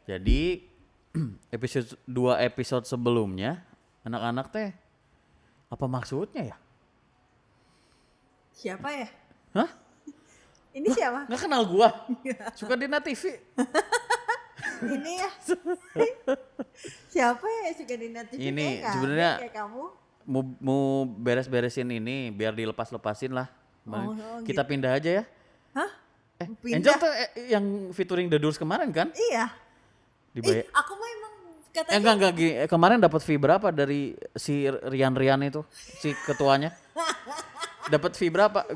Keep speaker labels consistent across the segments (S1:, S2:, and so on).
S1: Jadi dua episode sebelumnya anak-anak teh apa maksudnya ya?
S2: Siapa ya?
S1: Hah?
S2: Ini siapa?
S1: Nggak kenal gua. Suka di TV.
S2: Ini ya. Siapa ya suka di TV?
S1: Ini
S2: kayak
S1: sebenarnya
S2: kayak kamu.
S1: Mau beres-beresin ini biar dilepas-lepasin lah. Kita
S2: gitu.
S1: pindah aja ya.
S2: Hah? Pindah?
S1: Angel tuh yang featuring The Doors kemarin kan?
S2: Iya.
S1: Dibayar.
S2: Aku mah emang katanya.
S1: Enggak gini. Kemarin dapat fee berapa dari si Rian itu, si ketuanya? Dapat fee berapa?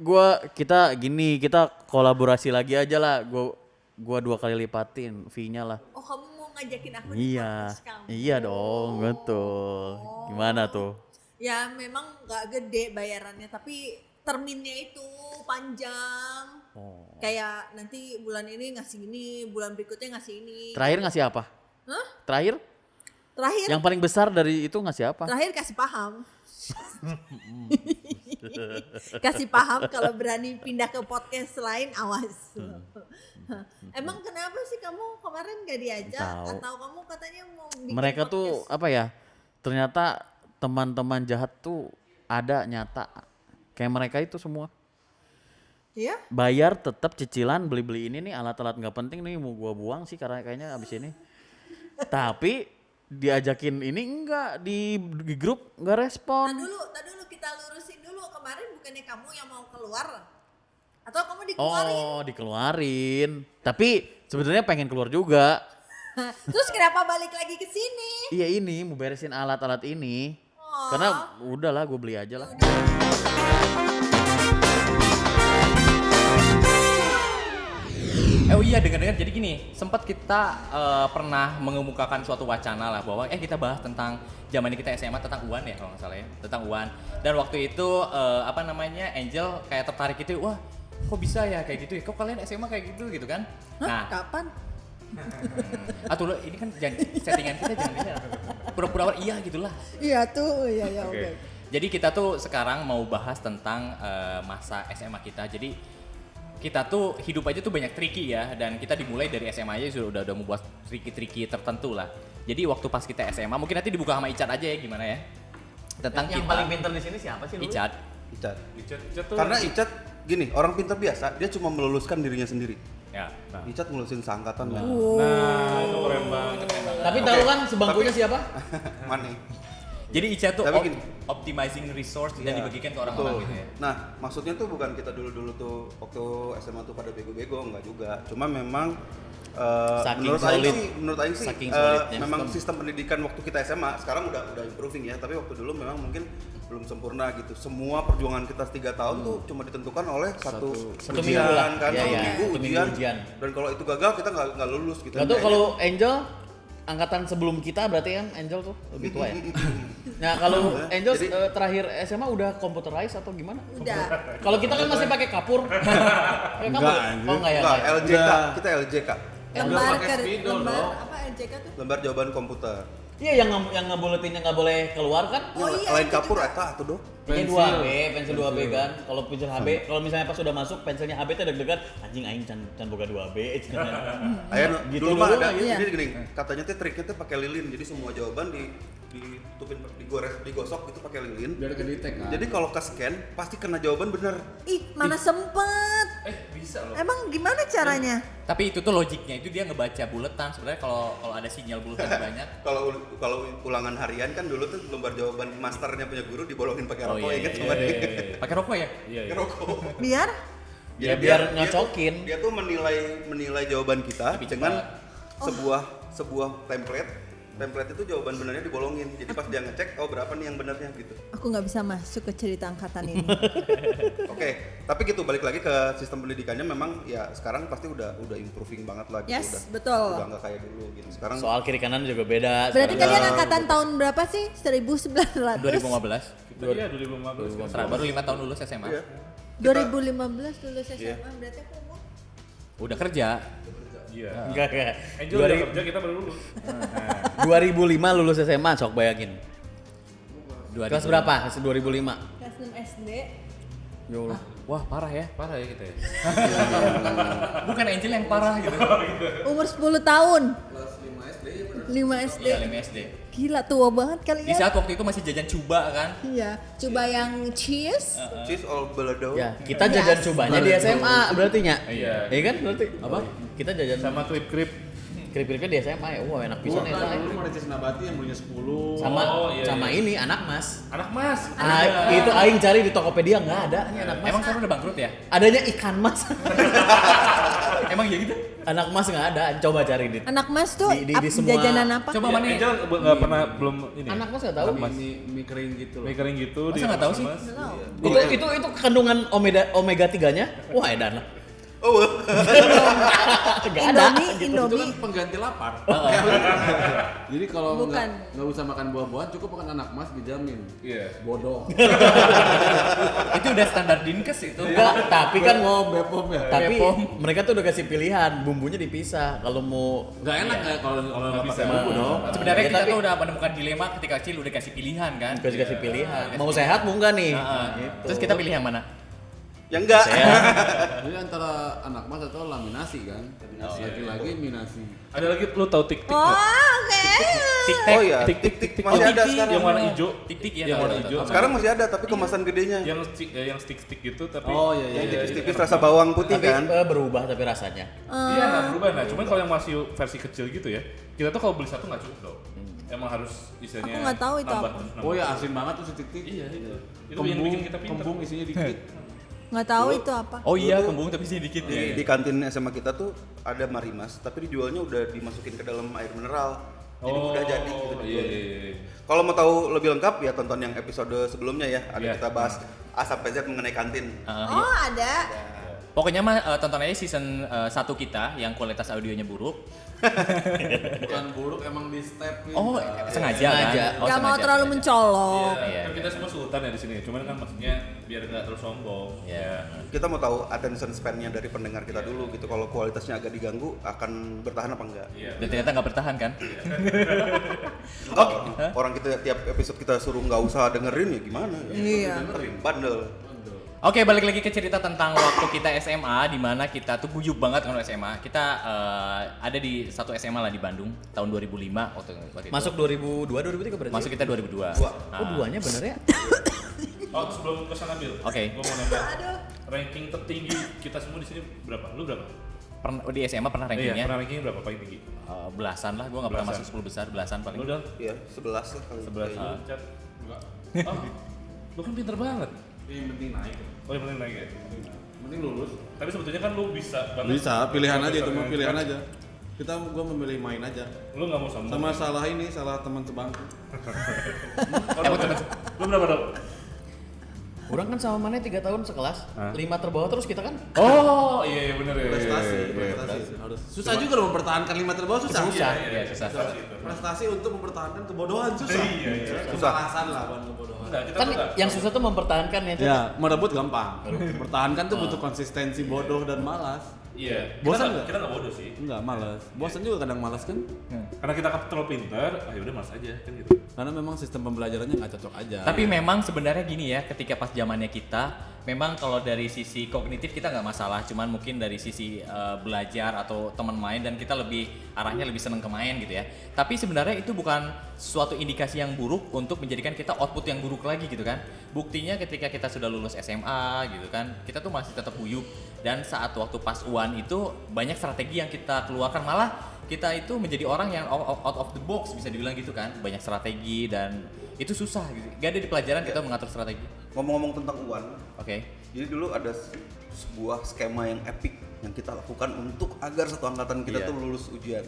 S1: Kita kolaborasi lagi aja lah. Gua 2 kali lipatin fee-nya lah.
S2: Oh, kamu mau ngajakin aku di
S1: Iya.
S2: podcast kamu?
S1: Iya dong, betul. Gimana tuh?
S2: Ya memang nggak gede bayarannya, tapi terminnya itu panjang.
S1: Oh.
S2: Kayak nanti bulan ini ngasih ini, bulan berikutnya ngasih ini.
S1: Terakhir ngasih apa?
S2: Hah?
S1: Terakhir?
S2: Terakhir
S1: Yang paling besar dari itu ngasih apa?
S2: terakhir kasih paham. Kasih paham kalau berani pindah ke podcast lain, awas. Emang kenapa sih kamu kemarin gak diajak?
S1: Tahu.
S2: Atau kamu katanya mau bikin
S1: Mereka
S2: podcast?
S1: tuh apa ya? Ternyata teman-teman jahat tuh ada nyata. Kayak mereka itu semua.
S2: Iya?
S1: Bayar tetap cicilan beli-beli ini nih alat-alat nggak penting nih mau gua buang sih karena kayaknya abis ini. Tapi diajakin ini enggak di grup nggak respon.
S2: Tak dulu kita lurusin dulu. Kemarin bukannya kamu yang mau keluar? Atau kamu dikeluarin?
S1: Oh, dikeluarin. Tapi sebenarnya pengen keluar juga.
S2: Terus kenapa balik lagi ke sini?
S1: Iya ini mau beresin alat-alat ini.
S2: Oh.
S1: Karena udahlah gue beli aja lah.
S3: Oh iya, dengar-dengar jadi gini, sempat kita pernah mengemukakan suatu wacana lah bahwa kita bahas tentang zaman kita SMA tentang UAN ya kalau nggak salah ya, tentang UAN. Dan waktu itu Angel kayak tertarik gitu, wah kok bisa ya kayak gitu ya, kok kalian SMA kayak gitu kan?
S2: Hah?
S3: Nah,
S2: Kapan?
S3: atau ini kan settingan kita jangan pura-pura iya gitulah.
S2: Iya tuh, iya oke.
S3: Jadi kita tuh sekarang mau bahas tentang masa SMA kita. Jadi kita tuh hidup aja tuh banyak tricky ya, dan kita dimulai dari SMA aja sudah udah membuat tricky tertentu lah. Jadi waktu pas kita SMA, mungkin nanti dibuka sama Icat aja ya gimana ya? Tentang
S1: Yang
S3: kita.
S1: paling pintar di sini siapa sih?
S3: Icat.
S4: Icat karena Icat gini, orang pintar biasa dia cuma meluluskan dirinya sendiri.
S3: Ya.
S4: Nah. Icat ngelulusin seangkatan kan.
S5: Nah, itu keren banget.
S1: Tapi tahu kan sebangkunya siapa?
S4: Mana?
S3: Jadi Icat tuh
S4: Tapi gini.
S3: optimizing resource dan
S4: Iya,
S3: dibagikan ke orang-orang
S4: betul.
S3: gitu ya.
S4: Nah, maksudnya tuh bukan kita dulu tuh waktu SMA tuh pada bego-bego, enggak juga. Cuma memang
S1: Saking
S4: menurut
S1: solid.
S4: Aing sih
S1: Saking solidnya
S4: memang
S1: sistem.
S4: sistem pendidikan waktu kita SMA sekarang udah improving ya, tapi waktu dulu memang mungkin belum sempurna gitu. Semua perjuangan kita 3 tahun tuh cuma ditentukan oleh satu
S1: minggu
S4: ujian
S1: lah.
S4: kan,
S1: Iya,
S4: satu
S1: iya.
S4: minggu
S1: Satu minggu ujian.
S4: Dan kalau itu gagal kita nggak lulus gitu.
S1: Gak tau kalau Angel angkatan sebelum kita berarti kan Angel tuh lebih tua ya. Nah kalau Angel
S4: Jadi-
S1: terakhir SMA udah computerized atau gimana?
S2: Udah.
S1: Kalau kita kan masih pakai kapur. Pakai kapur.
S5: anjir.
S1: Oh enggak ya.
S4: Enggak,
S1: enggak ya?
S4: LJK, kita LJK.
S2: Lembar
S5: pakai spidol
S2: lembar
S5: dong.
S2: apa LJK tuh?
S4: Lembar jawaban komputer.
S1: Iya yang ngebuletinnya nggak boleh keluar kan?
S2: Oh iya,
S4: Lain
S2: itu
S4: kapur
S2: juga.
S4: eta atuh dong.
S1: Ini
S5: Pensil.
S1: 2B, pensil 2B kan. Kalau pensil HB, kalau misalnya pas udah masuk pensilnya HB tuh deg-degan, anjing aing can boga 2B.
S4: Ayo
S1: Gitu
S4: dulu mah
S1: dulu
S4: ada,
S1: lah,
S2: iya.
S4: jadi gini, katanya tuh triknya tuh pakai lilin, jadi semua jawaban ditutupin, digosok gitu pakai lilin.
S5: Biar kedetek kan.
S4: Jadi kalau ke scan pasti kena jawaban bener.
S2: Ih, mana sempet.
S3: Bisa loh.
S2: Emang gimana caranya?
S3: Tapi itu tuh logiknya itu dia ngebaca buletan. Sebenarnya kalau ada sinyal buletan banyak.
S4: Kalau ulangan harian kan dulu tuh lembar jawaban masternya punya guru dibolongin pakai rokok, inget
S3: iya,
S4: kemarin?
S3: Pakai rokok ya?
S5: Iya.
S4: Pakai rokok.
S2: Biar?
S1: Ya,
S4: Jadi
S1: biar
S4: dia
S1: nyocokin.
S4: Dia tuh menilai jawaban kita
S3: Lebih
S4: dengan
S3: cepat.
S4: sebuah template. Template itu jawaban benernya dibolongin. Jadi pas dia ngecek, oh berapa nih yang benernya gitu.
S2: Aku nggak bisa masuk ke cerita angkatan ini.
S4: Oke, tapi gitu balik lagi ke sistem pendidikannya memang ya sekarang pasti udah improving banget lah gitu.
S2: Yes, betul.
S4: Udah nggak kayak dulu gitu. Sekarang
S1: Soal kiri kanan juga beda.
S2: Berarti
S1: sekarang.
S2: kalian angkatan tahun berapa sih? 1900?
S3: 2015.
S5: Iya 2015 kan.
S3: Baru 5 tahun lulus SMA.
S4: iya.
S2: 2015 lulus SMA,
S4: Iya.
S2: berarti aku umur?
S3: Udah kerja.
S5: Iya.
S1: Enggak.
S5: Angel udah kerja, kita baru lulus.
S1: 2005 lulus SMA, sok bayangin.
S3: 2000.
S1: Kelas berapa? Kelas 2005.
S2: Kelas 6 SD.
S1: Ya Allah.
S3: wah parah ya.
S5: Parah ya kita ya.
S3: Bukan Angel yang parah gitu.
S2: Umur 10 tahun. 5 SD.
S3: Iya 5 SD.
S2: Gila tua banget kali
S3: Di
S2: ya.
S3: saat waktu itu masih jajan cuba kan.
S2: Iya, coba yang cheese.
S4: Cheese all belado.
S1: Ya, kita jajan cobanya di SMA berarti nya.
S5: Iya.
S1: Iya kan berarti? Apa? Kita jajan
S5: Sama krip-krip.
S1: krip-kripnya di SMA ya. Wah, enak pisan
S6: Kan
S1: eta.
S6: dulu mau Cheese Nabati yang belinya 10.
S1: Sama
S5: Oh, iya,
S1: sama
S5: iya.
S1: ini anak mas.
S5: Anak mas.
S1: Itu aing cari di Tokopedia nggak ada nih anak mas.
S3: Emang sekarang udah bangkrut ya?
S1: Adanya ikan mas.
S3: Emang ya gitu?
S1: Anak mas nggak ada. Coba cari di.
S2: Anak Mas tuh
S1: Di semua-
S2: jajanan apa?
S3: Coba
S5: Ya,
S3: mana?
S5: Angel nggak pernah belum ini.
S1: Anak mas nggak tahu.
S6: Mie kering gitu loh.
S5: Mie kering gitu.
S3: Masa
S5: di
S3: nggak tahu
S5: Mas
S3: sih?
S5: Mas.
S1: Itu kandungan omega 3-nya. Wah, edan.
S4: Oh,
S1: Nggak ada.
S2: Indomie,
S6: Itu
S2: Indomie.
S6: kan pengganti lapar. Jadi kalau
S2: Bukan.
S6: nggak usah makan buah-buahan, cukup makan anak mas dijamin.
S5: Iya.
S6: Bodoh.
S3: Itu udah standar Dinkes itu.
S1: Enggak, tapi kan
S6: Bepom, Bepom ya.
S1: tapi
S3: Bepom.
S1: mereka tuh udah kasih pilihan, bumbunya dipisah. Kalau mau
S6: Nggak enak nggak kalau nggak
S5: bisa.
S6: pakai bumbu dong.
S3: Sebenarnya
S1: Ya,
S3: kita
S1: tapi-
S3: tuh udah menemukan dilema ketika kecil udah kasih pilihan kan.
S1: kasih pilihan. Mau sehat mau enggak nih?
S3: Heeh.
S1: Gitu.
S3: Terus kita pilih yang mana?
S4: ya enggak.
S6: Jadi antara anak mas atau laminasi kan. Lagi-lagi minasi.
S5: Ada lagi lu tahu tik-tik
S2: Oh,
S5: nggak?
S2: oke.
S3: Tik-tak.
S4: Oh iya,
S5: Tik-tik,
S4: tik-tik
S5: tik-tik.
S4: masih
S5: Oh,
S4: ada
S5: tik-tik
S4: sekarang.
S5: yang warna hijau.
S3: Tik-tik ya.
S5: Yang
S3: tahu,
S5: warna
S3: tahu,
S5: hijau.
S3: tahu.
S4: Sekarang masih ada tapi kemasan gedenya.
S5: Yang stick-stick gitu tapi.
S6: Oh iya
S4: Yang
S6: iya.
S4: tipis-tipis rasa bawang putih
S1: Tapi
S4: kan.
S1: berubah tapi rasanya.
S5: Iya, nah berubah. Nah, cuman kalau yang masih versi kecil gitu ya, kita tuh kalau beli satu nggak cukup dong. Emang harus istilahnya.
S2: Aku nggak tahu itu
S5: nambah-
S2: apa.
S5: nambah.
S6: Oh ya asin banget tuh si tik-tik.
S5: Iya itu. Itu yang bikin kita pintar.
S6: Kembung isinya dikit.
S2: Nggak tahu itu apa.
S3: Oh iya,
S4: Dulu-
S3: kembung tapi sedikit ya.
S4: Di kantin SMA kita tuh ada Marimas, tapi dijualnya udah dimasukin ke dalam air mineral. Jadi udah jadi gitu
S5: Iya,
S4: dijualnya.
S5: iya, iya.
S4: Kalau mau tahu lebih lengkap ya tonton yang episode sebelumnya ya. Ada
S5: Iya.
S4: kita bahas A sampai Z mengenai kantin.
S2: Oh, ada.
S3: Pokoknya mah tonton aja season 1 kita yang kualitas audionya buruk.
S6: Bukan buruk emang di step gitu.
S3: Oh, sengaja kan?
S1: Sengaja.
S3: Oh,
S2: Nggak mau
S3: sengaja,
S2: terlalu
S3: sengaja.
S2: mencolok.
S3: Iya,
S5: Kan
S3: iya.
S5: kita semua sultan ya di sini. Cuman kan maksudnya biar nggak terlalu sombong.
S3: Iya.
S4: Kita mau tahu attention span-nya dari pendengar kita dulu gitu. Kalau kualitasnya agak diganggu akan bertahan apa enggak?
S5: Iya.
S3: Dan ternyata nggak bertahan kan?
S4: Enggak. Orang kita tiap episode kita suruh nggak usah dengerin ya gimana?
S2: Iya.
S4: Dengerin, bandel.
S3: Oke, balik lagi ke cerita tentang waktu kita SMA, di mana kita tuh guyup banget kan SMA. Kita ada di satu SMA lah di Bandung tahun 2005 waktu itu.
S1: Masuk 2002 2003 berarti.
S3: Masuk kita 2002.
S4: Dua.
S1: Oh, duanya bener ya?
S5: Oh, sebelum kesana Bil.
S3: Oke.
S5: Gua mau nanya. Ranking tertinggi kita semua di sini berapa? Lu berapa?
S3: Pernah di SMA pernah
S5: Iya,
S3: rankingnya?
S5: pernah rankingnya berapa paling tinggi?
S3: Belasan lah, gua nggak pernah
S5: Belasan.
S3: masuk 10 besar, belasan paling.
S5: Lu dong?
S4: Iya, 11 lah kali.
S5: 11
S4: Kayaknya.
S5: Cat. Enggak. Oh, lu kan pinter banget.
S6: Yang penting naik.
S5: Oh, yang penting naik ya.
S6: Penting lulus.
S5: Tapi sebetulnya kan lu bisa banget.
S6: Bisa, pilihan aja itu mah
S5: Kan?
S6: pilihan aja. Gua memilih main aja.
S5: Lu nggak mau sombong.
S6: Sama salah ini, salah teman sebangku.
S5: Lu berapa dong?
S1: Orang kan sama mana 3 tahun sekelas,
S5: Hah?
S1: 5 terbawah terus kita kan.
S5: Oh, iya bener ya.
S6: Prestasi,
S5: iya, iya.
S6: prestasi. Harus. Susah juga loh mempertahankan 5 terbawah susah.
S3: Susah,
S5: Iya,
S3: iya susah.
S6: Prestasi untuk mempertahankan kebodohan susah.
S5: Iya, iya.
S4: Susah.
S6: Kemalasan lah bukan kebodohan.
S5: Enggak, kita
S1: Kan
S5: tuh nggak-
S1: yang susah tuh mempertahankan ya.
S6: Ya, merebut gampang. Pertahankan tuh butuh konsistensi bodoh dan malas.
S5: Iya.
S6: Bosan
S5: Kita
S6: nggak?
S5: Kita nggak bodoh sih.
S6: Enggak, malas. Bosan juga kadang malas kan?
S5: Karena kita terlalu pintar, ya udah malas aja kan gitu.
S6: Karena memang sistem pembelajarannya nggak cocok aja.
S3: Tapi memang sebenarnya gini ya, ketika pas zamannya kita, memang kalau dari sisi kognitif kita nggak masalah, cuman mungkin dari sisi belajar atau teman main dan kita lebih arahnya lebih seneng ke main gitu ya. Tapi sebenarnya itu bukan suatu indikasi yang buruk untuk menjadikan kita output yang buruk lagi gitu kan. Buktinya ketika kita sudah lulus SMA gitu kan, kita tuh masih tetap guyup dan saat waktu pas UAN itu banyak strategi yang kita keluarkan, malah kita itu menjadi orang yang out of the box bisa dibilang gitu kan, banyak strategi dan itu susah gitu. Gak ada di pelajaran kita mengatur strategi.
S4: Ngomong-ngomong tentang UAN,
S3: Oke.
S4: jadi dulu ada sebuah skema yang epic yang kita lakukan untuk agar satu angkatan kita
S1: Iya.
S4: tuh lulus ujian.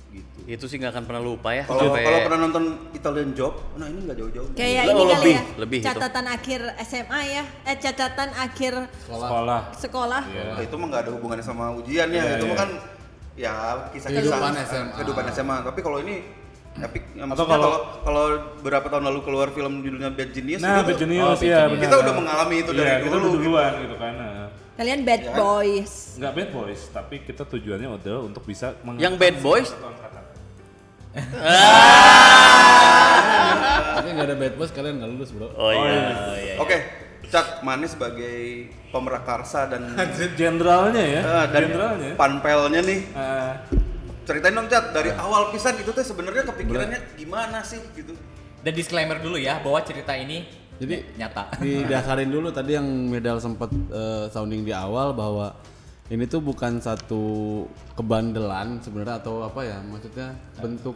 S4: Gitu.
S1: Itu sih nggak akan pernah lupa ya.
S4: Kalau
S1: sampai-
S4: kalau pernah nonton Italian Job, nah ini nggak jauh-jauh.
S2: Kayak
S1: Lebih,
S2: ini kali ya.
S1: lebih itu.
S2: Catatan akhir SMA ya. Catatan akhir
S5: Sekolah.
S2: sekolah.
S4: Nah, itu mah nggak ada hubungannya sama ujian ya.
S5: Iya,
S4: Itu mah
S5: iya.
S4: kan ya kisah-kisah
S6: Kehidupan SMA.
S4: kehidupan SMA. Tapi kalau ini epic. Ya,
S5: Atau
S4: maksudnya
S5: kalau-
S4: kalau beberapa tahun lalu keluar film judulnya Bad Genius,
S5: Nah,
S4: itu
S5: Bad Genius
S3: Bad
S5: ya
S3: Genius.
S5: benar.
S4: kita udah mengalami itu dari
S5: Iya, kita
S4: dulu.
S5: udah duluan gitu kan. Nah.
S2: Kalian bad
S4: Ya.
S2: boys.
S5: Nggak bad boys, tapi kita tujuannya adalah untuk bisa
S1: Yang bad boys?
S5: satu angkatan.
S6: Tapi nggak ada bad boys kalian nggak lulus bro.
S1: Oh iya.
S4: Oke, Cak, Mane sebagai pemerakarsa dan
S5: Jenderalnya ya.
S4: dan
S5: Jenderalnya.
S4: panpelnya nih.
S5: Eh,
S4: Ceritain dong Cak, dari awal pisan itu teh sebenarnya kepikirannya gimana sih gitu.
S3: Dan disclaimer dulu ya bahwa cerita ini
S6: Jadi
S3: nyata.
S6: didasarin dulu tadi yang Medal sempat sounding di awal bahwa ini tuh bukan satu kebandelan sebenarnya atau apa ya, maksudnya bentuk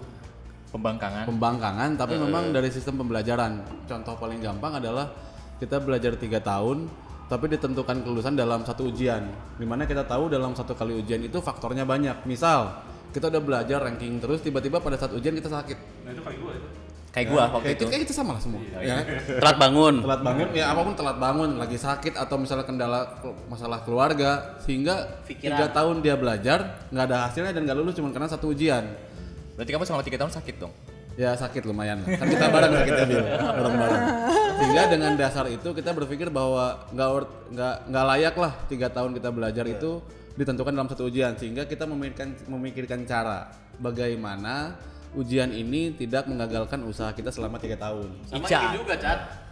S6: pembangkangan tapi memang dari sistem pembelajaran. Contoh paling gampang adalah kita belajar 3 tahun tapi ditentukan kelulusan dalam satu ujian, dimana kita tahu dalam satu kali ujian itu faktornya banyak. Misal kita udah belajar ranking terus, tiba-tiba pada saat ujian kita sakit.
S5: Nah itu kayak gue itu.
S3: Kayak gua waktu itu.
S6: Kayak itu sama lah semua. Ya.
S1: Telat bangun.
S6: Telat bangun, ya apapun telat bangun, lagi sakit atau misalnya kendala masalah keluarga, sehingga 3 tahun dia belajar nggak ada hasilnya dan nggak lulus cuma karena satu ujian.
S3: Berarti kamu selama 3 tahun sakit dong?
S6: Ya sakit lumayan, kan kita bareng sakitnya Bil, bareng-bareng. Sehingga dengan dasar itu kita berpikir bahwa nggak layak lah 3 tahun kita belajar itu ditentukan dalam satu ujian, sehingga kita memikirkan cara bagaimana ujian ini tidak menggagalkan usaha kita selama 3 tahun.
S1: Sama
S3: Ica.
S1: ini juga, Cat.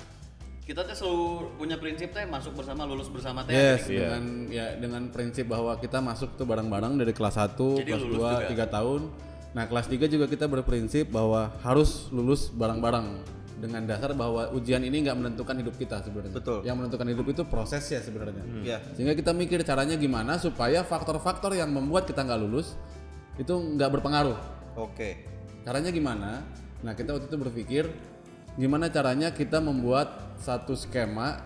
S1: Kita tuh selalu punya prinsip teh masuk bersama, lulus bersama teh.
S6: Yes,
S1: Jadi,
S6: dengan prinsip bahwa kita masuk tuh bareng-bareng dari kelas 1,
S1: Jadi
S6: kelas
S1: lulus
S6: 2, 3 tahun. Nah, kelas 3 juga kita berprinsip bahwa harus lulus bareng-bareng dengan dasar bahwa ujian ini nggak menentukan hidup kita sebenarnya.
S4: Betul.
S6: Yang menentukan hidup itu prosesnya sebenarnya.
S4: Iya.
S6: Sehingga kita mikir caranya gimana supaya faktor-faktor yang membuat kita nggak lulus itu nggak berpengaruh.
S4: Oke.
S6: Caranya gimana? Nah, kita waktu itu berpikir gimana caranya kita membuat satu skema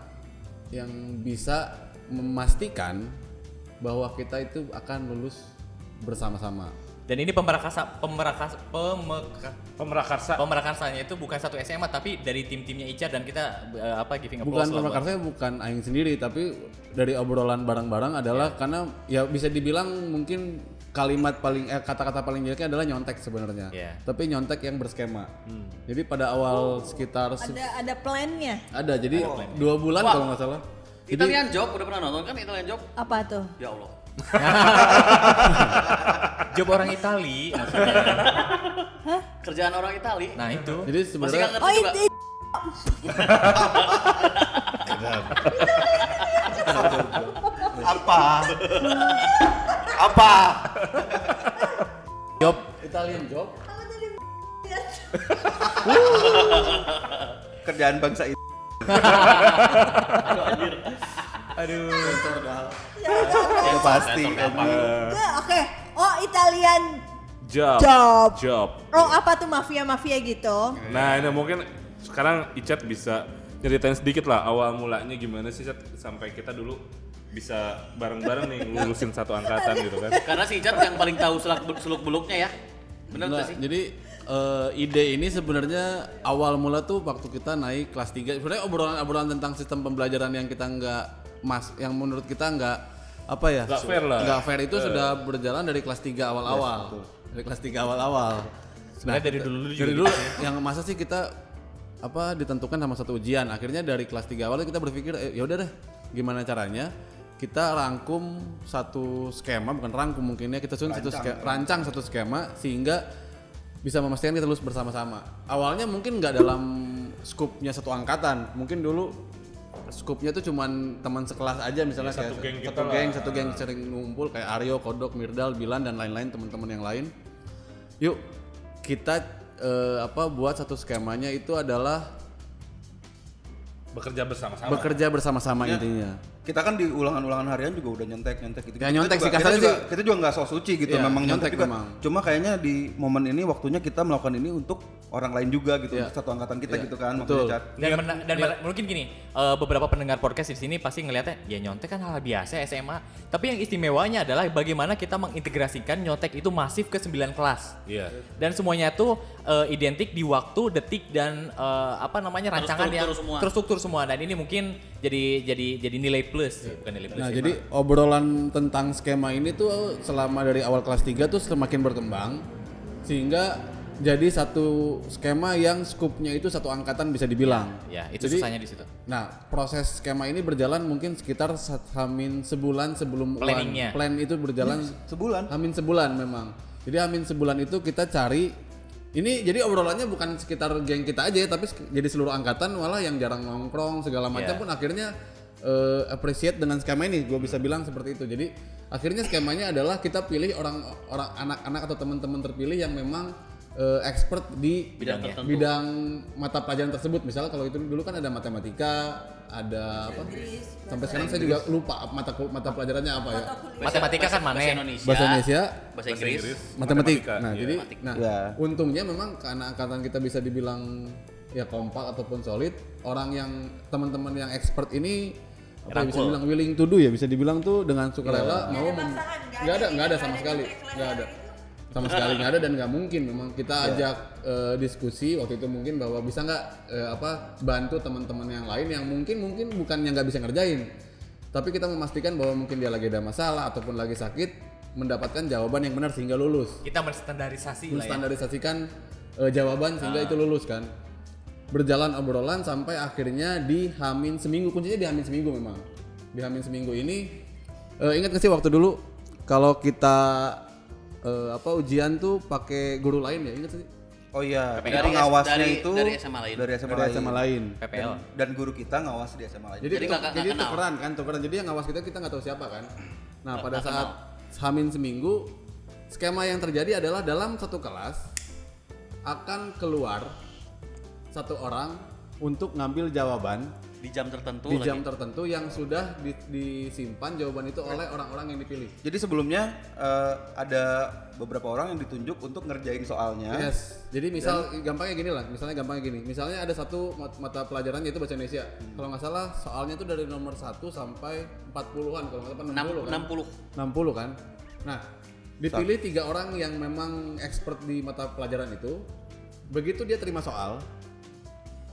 S6: yang bisa memastikan bahwa kita itu akan lulus bersama-sama.
S3: Dan ini pemerakarsanya itu bukan satu SMA tapi dari tim-timnya Ica dan kita giving applause.
S6: Bukan pemrakarsanya bukan aing sendiri, tapi dari obrolan bareng-bareng adalah karena ya bisa dibilang mungkin kata-kata paling jeleknya adalah nyontek sebenarnya.
S3: Yeah.
S6: Tapi nyontek yang berskema. Jadi pada awal sekitar
S2: Ada plan-nya.
S6: ada, jadi 2 bulan kalau nggak salah.
S1: Italian Job udah pernah nonton kan Italian Job?
S2: Apa tuh?
S1: Ya Allah.
S3: Job orang Itali maksudnya.
S1: Kerjaan orang Itali.
S3: Nah itu.
S6: Jadi
S1: Masih
S6: sebenarnya
S1: nggak ngerti juga.
S4: Apa?
S3: Job
S6: Italian job.
S4: Kerjaan bangsa itu.
S3: aduh.
S4: Ya pasti.
S2: Oke. Oh, Italian
S5: Job.
S2: job. Oh, apa tuh mafia-mafia gitu?
S5: Nah ini mungkin sekarang Icat bisa ceritain sedikit lah awal mulanya gimana sih Cat sampai kita dulu bisa bareng-bareng nih lulusin satu angkatan gitu kan.
S1: Karena si Icat yang paling tahu seluk beluknya ya. Bener
S6: Nggak,
S1: gak sih?
S6: jadi ide ini sebenarnya awal mula tuh waktu kita naik kelas 3. Sebenarnya obrolan tentang sistem pembelajaran yang kita yang menurut kita nggak apa ya?
S5: Nggak fair lah.
S6: Nggak fair itu sudah berjalan dari kelas 3 awal-awal. Dari kelas 3 awal-awal.
S3: Sebenarnya dari dulu juga
S6: Dari dulu yang masa sih kita ditentukan sama satu ujian. Akhirnya dari kelas 3 awal kita berpikir ya udah deh, gimana caranya kita rangkum satu skema, bukan rangkum mungkinnya kita rancang satu skema sehingga bisa memastikan kita lulus bersama-sama. Awalnya mungkin nggak dalam skupnya satu angkatan, mungkin dulu skupnya tuh cuman teman sekelas aja misalnya
S5: Ya,
S6: kayak
S5: satu geng
S6: satu geng sering ngumpul kayak Aryo, Kodok, Mirdal, Bilan dan lain-lain teman-teman yang lain. Yuk kita buat satu skemanya itu adalah
S5: Bekerja bersama-sama.
S6: bekerja bersama-sama intinya.
S4: Kita kan di ulangan-ulangan harian juga udah nyontek gitu.
S6: Ya, nyontek sih,
S4: Kita
S6: kasarnya
S4: juga,
S6: sih.
S4: kita juga nggak sok suci gitu,
S6: Iya,
S4: memang
S6: nyontek
S4: nyontek juga.
S6: memang.
S4: Cuma kayaknya di momen ini waktunya kita melakukan ini untuk orang lain juga gitu,
S6: Iya.
S4: untuk satu angkatan kita
S6: Iya,
S4: gitu kan,
S6: betul.
S4: maksudnya Cat.
S3: Mungkin gini, beberapa pendengar podcast di sini pasti ngelihatnya ya nyontek kan hal biasa SMA. Tapi yang istimewanya adalah bagaimana kita mengintegrasikan nyontek itu masif ke 9 kelas.
S5: Iya.
S3: Dan semuanya tuh identik di waktu, detik dan rancangan yang
S1: Terstruktur semua.
S3: terstruktur semua. Dan ini mungkin jadi nilai plus, bukan nilai plus.
S6: Nah,
S3: ya.
S6: jadi obrolan tentang skema ini tuh selama dari awal kelas 3 tuh semakin berkembang sehingga jadi satu skema yang skupnya itu satu angkatan bisa dibilang.
S3: Ya, itu
S6: Jadi,
S3: susahnya di situ.
S6: Nah, proses skema ini berjalan mungkin sekitar hamin sebulan sebelum
S3: Planningnya.
S6: plan itu berjalan
S4: Sebulan.
S6: hamin sebulan memang. Jadi hamin sebulan itu kita cari Ini jadi obrolannya bukan sekitar geng kita aja, tapi jadi seluruh angkatan, malah yang jarang nongkrong segala macam pun akhirnya appreciate dengan skema ini. Gue bisa bilang seperti itu. Jadi akhirnya skemanya adalah kita pilih orang anak-anak atau teman-teman terpilih yang memang expert di bidang mata pelajaran tersebut. Misalnya kalau itu dulu kan ada matematika, ada apa? Sampai sekarang saya juga lupa mata pelajarannya apa ya.
S3: Matematika kan mana?
S6: Bahasa Indonesia,
S1: bahasa Inggris.
S6: matematika. Nah,
S5: Iya.
S6: jadi untungnya memang karena angkatan kita bisa dibilang ya kompak ataupun solid, orang yang teman-teman yang expert ini apa ya, bisa dibilang willing to do ya, bisa dibilang tuh dengan sukarela mau nggak ada sama sekali, nggak ada. Sama sekali nggak ada dan nggak mungkin. Memang kita ajak diskusi waktu itu mungkin bahwa bisa nggak bantu teman-teman yang lain yang mungkin bukannya nggak bisa ngerjain, tapi kita memastikan bahwa mungkin dia lagi ada masalah ataupun lagi sakit mendapatkan jawaban yang benar sehingga lulus.
S3: Kita menstandarisasi lah ya.
S6: Menstandarisasikan jawaban sehingga itu lulus kan. Berjalan obrolan sampai akhirnya di Hamin seminggu, kuncinya di Hamin seminggu memang. Di Hamin seminggu ini ingat nggak sih waktu dulu kalau kita ujian tuh pakai guru lain ya, ingat sih?
S4: Oh iya,
S1: Dari
S4: pengawasnya
S1: dari-
S4: itu
S1: dari SMA lain.
S4: Dari SMA
S6: Ada sama lain.
S3: PPL.
S4: Dan guru kita ngawas di SMA lain.
S6: Jadi
S1: nggak kenal.
S6: tukeran. Jadi yang ngawas kita nggak tahu siapa kan. Nah pada saat Hamin seminggu, skema yang terjadi adalah dalam satu kelas akan keluar satu orang untuk ngambil jawaban
S1: Di jam tertentu
S6: di
S1: lagi.
S6: jam tertentu yang sudah disimpan jawaban itu oleh orang-orang yang dipilih.
S4: Jadi sebelumnya ada beberapa orang yang ditunjuk untuk ngerjain soalnya.
S6: Yes. Jadi gampangnya gini. Misalnya ada satu mata pelajaran yaitu bahasa Indonesia. Kalau nggak salah soalnya itu dari nomor 1 sampai 40-an kalau nggak salah 60 kan. 60 kan. Nah, dipilih 3 orang yang memang expert di mata pelajaran itu. Begitu dia terima soal,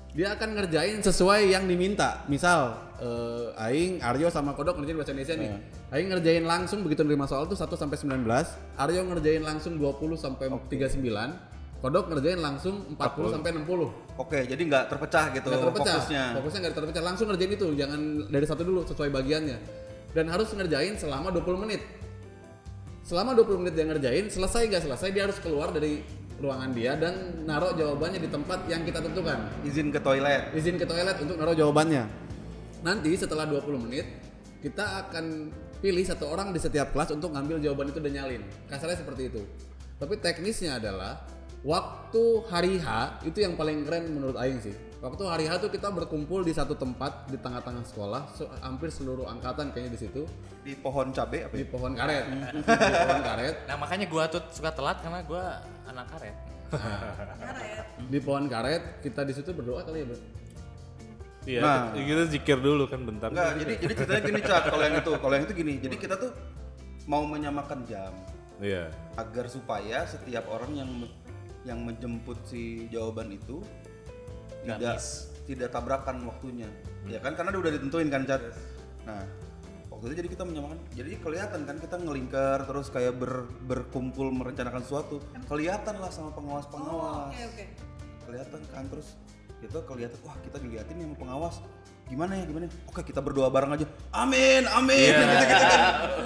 S6: dia akan ngerjain sesuai yang diminta. Misal Aing, Aryo sama Kodok ngerjain bahasa Indonesia nih. Aing ngerjain langsung begitu nerima soal tuh 1 sampai 19, Aryo ngerjain langsung 20 sampai 39, Kodok ngerjain langsung 40 sampai 60.
S4: Oke, jadi nggak terpecah gitu
S6: Nggak terpecah.
S4: fokusnya.
S6: Fokusnya nggak terpecah, langsung ngerjain itu, jangan dari satu dulu sesuai bagiannya. Dan harus ngerjain selama 20 menit. Selama 20 menit dia ngerjain, selesai nggak selesai dia harus keluar dari ruangan dia dan naruh jawabannya di tempat yang kita tentukan.
S4: Izin ke toilet.
S6: Izin ke toilet untuk naruh jawabannya. Nanti setelah 20 menit kita akan pilih satu orang di setiap kelas untuk ngambil jawaban itu dan nyalin. Kasarnya seperti itu. Tapi teknisnya adalah waktu hari H itu yang paling keren menurut Aing sih. Waktu hari H tuh kita berkumpul di satu tempat di tengah-tengah sekolah, hampir seluruh angkatan kayaknya di situ,
S4: Di pohon cabe apa
S6: di
S4: ya?
S6: pohon karet. Di pohon karet.
S3: Nah makanya gua tuh suka telat karena gua anak karet.
S6: Di pohon karet kita di situ berdoa kali ya, Bro.
S5: Iya,
S4: Nah.
S5: kita zikir dulu kan bentar.
S4: Enggak, jadi ceritanya gini, Cak. Kalau yang itu gini. Jadi kita tuh mau menyamakan jam
S5: Iya.
S4: agar supaya setiap orang yang menjemput si jawaban itu tidak tabrakan waktunya. Ya kan karena udah ditentuin kan, Cat. Nah, waktu itu jadi kita menyamakan. Jadi kelihatan kan kita ngelingkar terus kayak berkumpul merencanakan sesuatu. Kelihatan lah sama pengawas-pengawas.
S2: Oke.
S4: Kelihatan kan terus kita kelihatan, wah kita diliatin nih sama pengawas. Gimana ya? Oke, kita berdoa bareng aja. Amin. Gitu-gitu kan.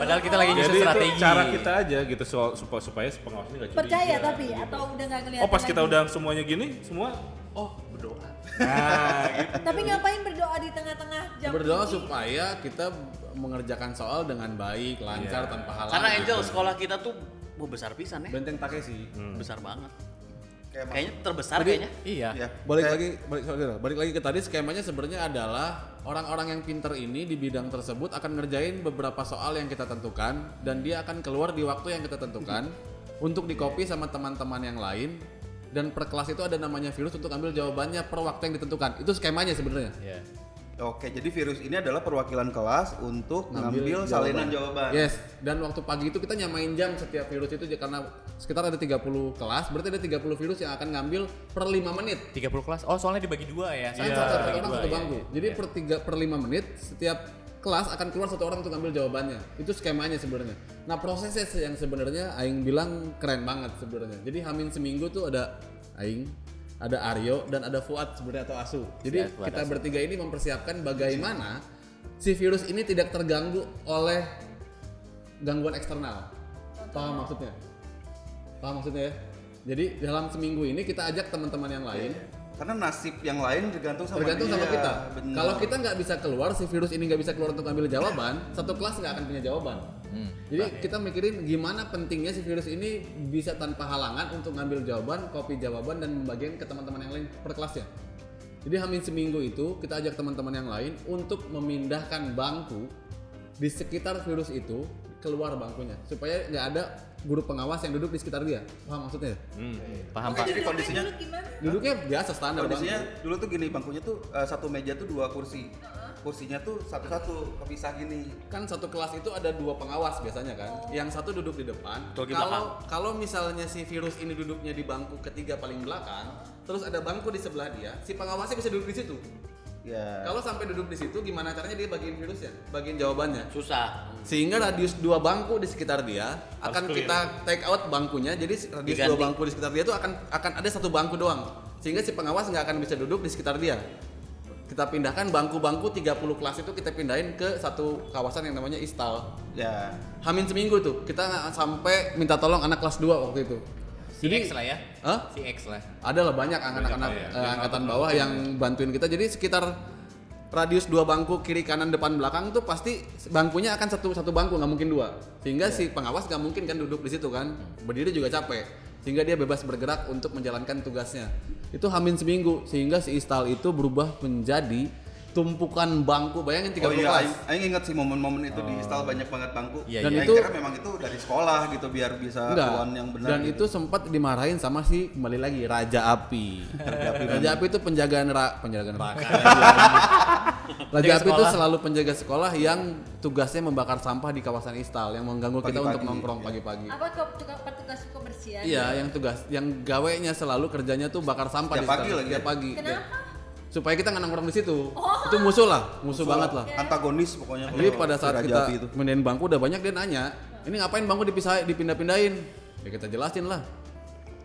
S3: Padahal kita lagi nyusun
S5: Jadi
S3: strategi.
S5: itu cara kita aja gitu supaya pengawasnya nggak curiga.
S2: Percaya tapi atau udah nggak kelihatan
S5: Oh pas kita
S2: lagi?
S5: udah semuanya gini, semua berdoa. Nah, gitu.
S2: Tapi ngapain berdoa di tengah-tengah jam
S6: Berdoa
S2: ini?
S6: supaya kita mengerjakan soal dengan baik, lancar, tanpa halangan.
S1: Karena Angel
S6: gitu.
S1: sekolah kita tuh besar pisan ya.
S6: Benteng Takeshi.
S1: Besar banget.
S4: Kayak
S1: Kayaknya terbesar
S6: Jadi-
S1: kayaknya.
S3: Iya.
S4: ya.
S6: Balik lagi ke tadi, skemanya sebenarnya adalah orang-orang yang pinter ini di bidang tersebut akan ngerjain beberapa soal yang kita tentukan dan dia akan keluar di waktu yang kita tentukan untuk di-copy sama teman-teman yang lain, dan per kelas itu ada namanya virus untuk ambil jawabannya per waktu yang ditentukan. Itu skemanya sebenarnya.
S3: Iya.
S4: Oke, jadi virus ini adalah perwakilan kelas untuk ngambil salinan jawaban.
S6: Yes, dan waktu pagi itu kita nyamain jam setiap virus itu karena sekitar ada 30 kelas, berarti ada 30 virus yang akan ngambil per 5 menit.
S3: 30 kelas. Oh soalnya dibagi dua ya.
S6: Kan satu orang satu bangku. Jadi per 5 menit setiap kelas akan keluar satu orang untuk ngambil jawabannya. Itu skemanya sebenarnya. Nah, prosesnya yang sebenarnya Aing bilang keren banget sebenarnya. Jadi Hamin seminggu tuh ada Aing, ada Aryo, dan ada Fuad sebenarnya atau Asu. Jadi
S3: Fuad,
S6: kita
S3: Asu.
S6: bertiga ini mempersiapkan bagaimana si virus ini tidak terganggu oleh gangguan eksternal. Paham maksudnya? Paham maksudnya ya? Jadi dalam seminggu ini kita ajak teman-teman yang lain.
S4: Karena nasib yang lain tergantung sama
S6: Tergantung
S4: dia.
S6: sama kita.
S4: Bener.
S6: Kalau kita nggak bisa keluar, si virus ini nggak bisa keluar untuk ambil jawaban, satu kelas nggak akan punya jawaban. Jadi kita mikirin gimana pentingnya si virus ini bisa tanpa halangan untuk ngambil jawaban, copy jawaban dan membagikan ke teman-teman yang lain per kelasnya. Jadi hamin seminggu itu kita ajak teman-teman yang lain untuk memindahkan bangku di sekitar virus itu keluar bangkunya supaya nggak ada guru pengawas yang duduk di sekitar dia. Paham maksudnya?
S3: Paham
S4: Oke,
S3: Pak.
S4: jadi kondisinya
S2: Dulu gimana?
S6: Duduknya biasa standar
S4: kondisinya
S6: bangku.
S4: dulu tuh gini, bangkunya tuh satu meja tuh 2 kursi. Kursinya tuh satu-satu kepisah gini.
S6: Kan satu kelas itu ada 2 pengawas biasanya kan. Yang satu duduk di depan.
S1: Duduk di belakang.
S6: Kalau misalnya si virus ini duduknya di bangku ketiga paling belakang, terus ada bangku di sebelah dia, si pengawasnya bisa duduk di situ.
S4: Ya.
S6: Kalau sampai duduk di situ, gimana caranya dia bagiin virusnya, bagiin jawabannya?
S1: Susah.
S6: Sehingga radius 2 bangku di sekitar dia akan
S5: clear.
S6: kita take out bangkunya. Jadi radius
S1: Diganti.
S6: 2 bangku di sekitar dia tuh akan ada satu bangku doang. Sehingga si pengawas nggak akan bisa duduk di sekitar dia. Kita pindahkan bangku-bangku 30 kelas itu kita pindahin ke satu kawasan yang namanya istal.
S4: Ya.
S6: Hamin seminggu tuh kita sampai minta tolong anak kelas 2 waktu itu.
S3: Si X lah ya.
S6: Hah?
S3: Si X lah.
S6: Ada lah banyak anak-anak angkatan bawah yang bantuin kita. Jadi sekitar radius 2 bangku kiri kanan depan belakang tuh pasti bangkunya akan satu bangku, nggak mungkin 2. Sehingga si pengawas nggak mungkin kan duduk di situ kan. Berdiri juga capek. Sehingga dia bebas bergerak untuk menjalankan tugasnya. Itu hamin seminggu sehingga si istal itu berubah menjadi tumpukan bangku. Bayangin 30
S4: Oh iya,
S6: kelas.
S4: Aing ingat sih momen-momen itu di install banyak banget bangku.
S3: Iya,
S6: Dan
S4: Aing
S6: itu-
S4: kira memang itu dari sekolah gitu biar bisa
S6: Enggak.
S4: uan yang benar.
S6: Dan
S4: gitu.
S6: itu sempat dimarahin sama si kembali lagi Raja Api. Raja Api itu penjagaan raka. Raja Api itu
S3: sekolah.
S6: selalu penjaga sekolah yang tugasnya membakar sampah di kawasan istal yang mengganggu kita
S4: Pagi-pagi,
S6: untuk nongkrong
S4: iya.
S6: pagi-pagi.
S2: Apa petugas kebersihan?
S6: Iya, yang gawenya selalu kerjanya tuh bakar sampah
S4: Setiap
S6: di
S4: pagi
S6: istal
S4: lagi
S6: setiap
S4: ya?
S6: pagi.
S2: Kenapa?
S6: Supaya kita nggak nongkrong di situ. Itu musuh banget lah.
S4: Antagonis pokoknya.
S6: Jadi
S4: kalau
S6: pada saat
S4: Raja
S6: kita
S4: Api itu.
S6: pindahin bangku udah banyak dia nanya, ini ngapain bangku dipindah-pindahin? Ya kita jelasin lah,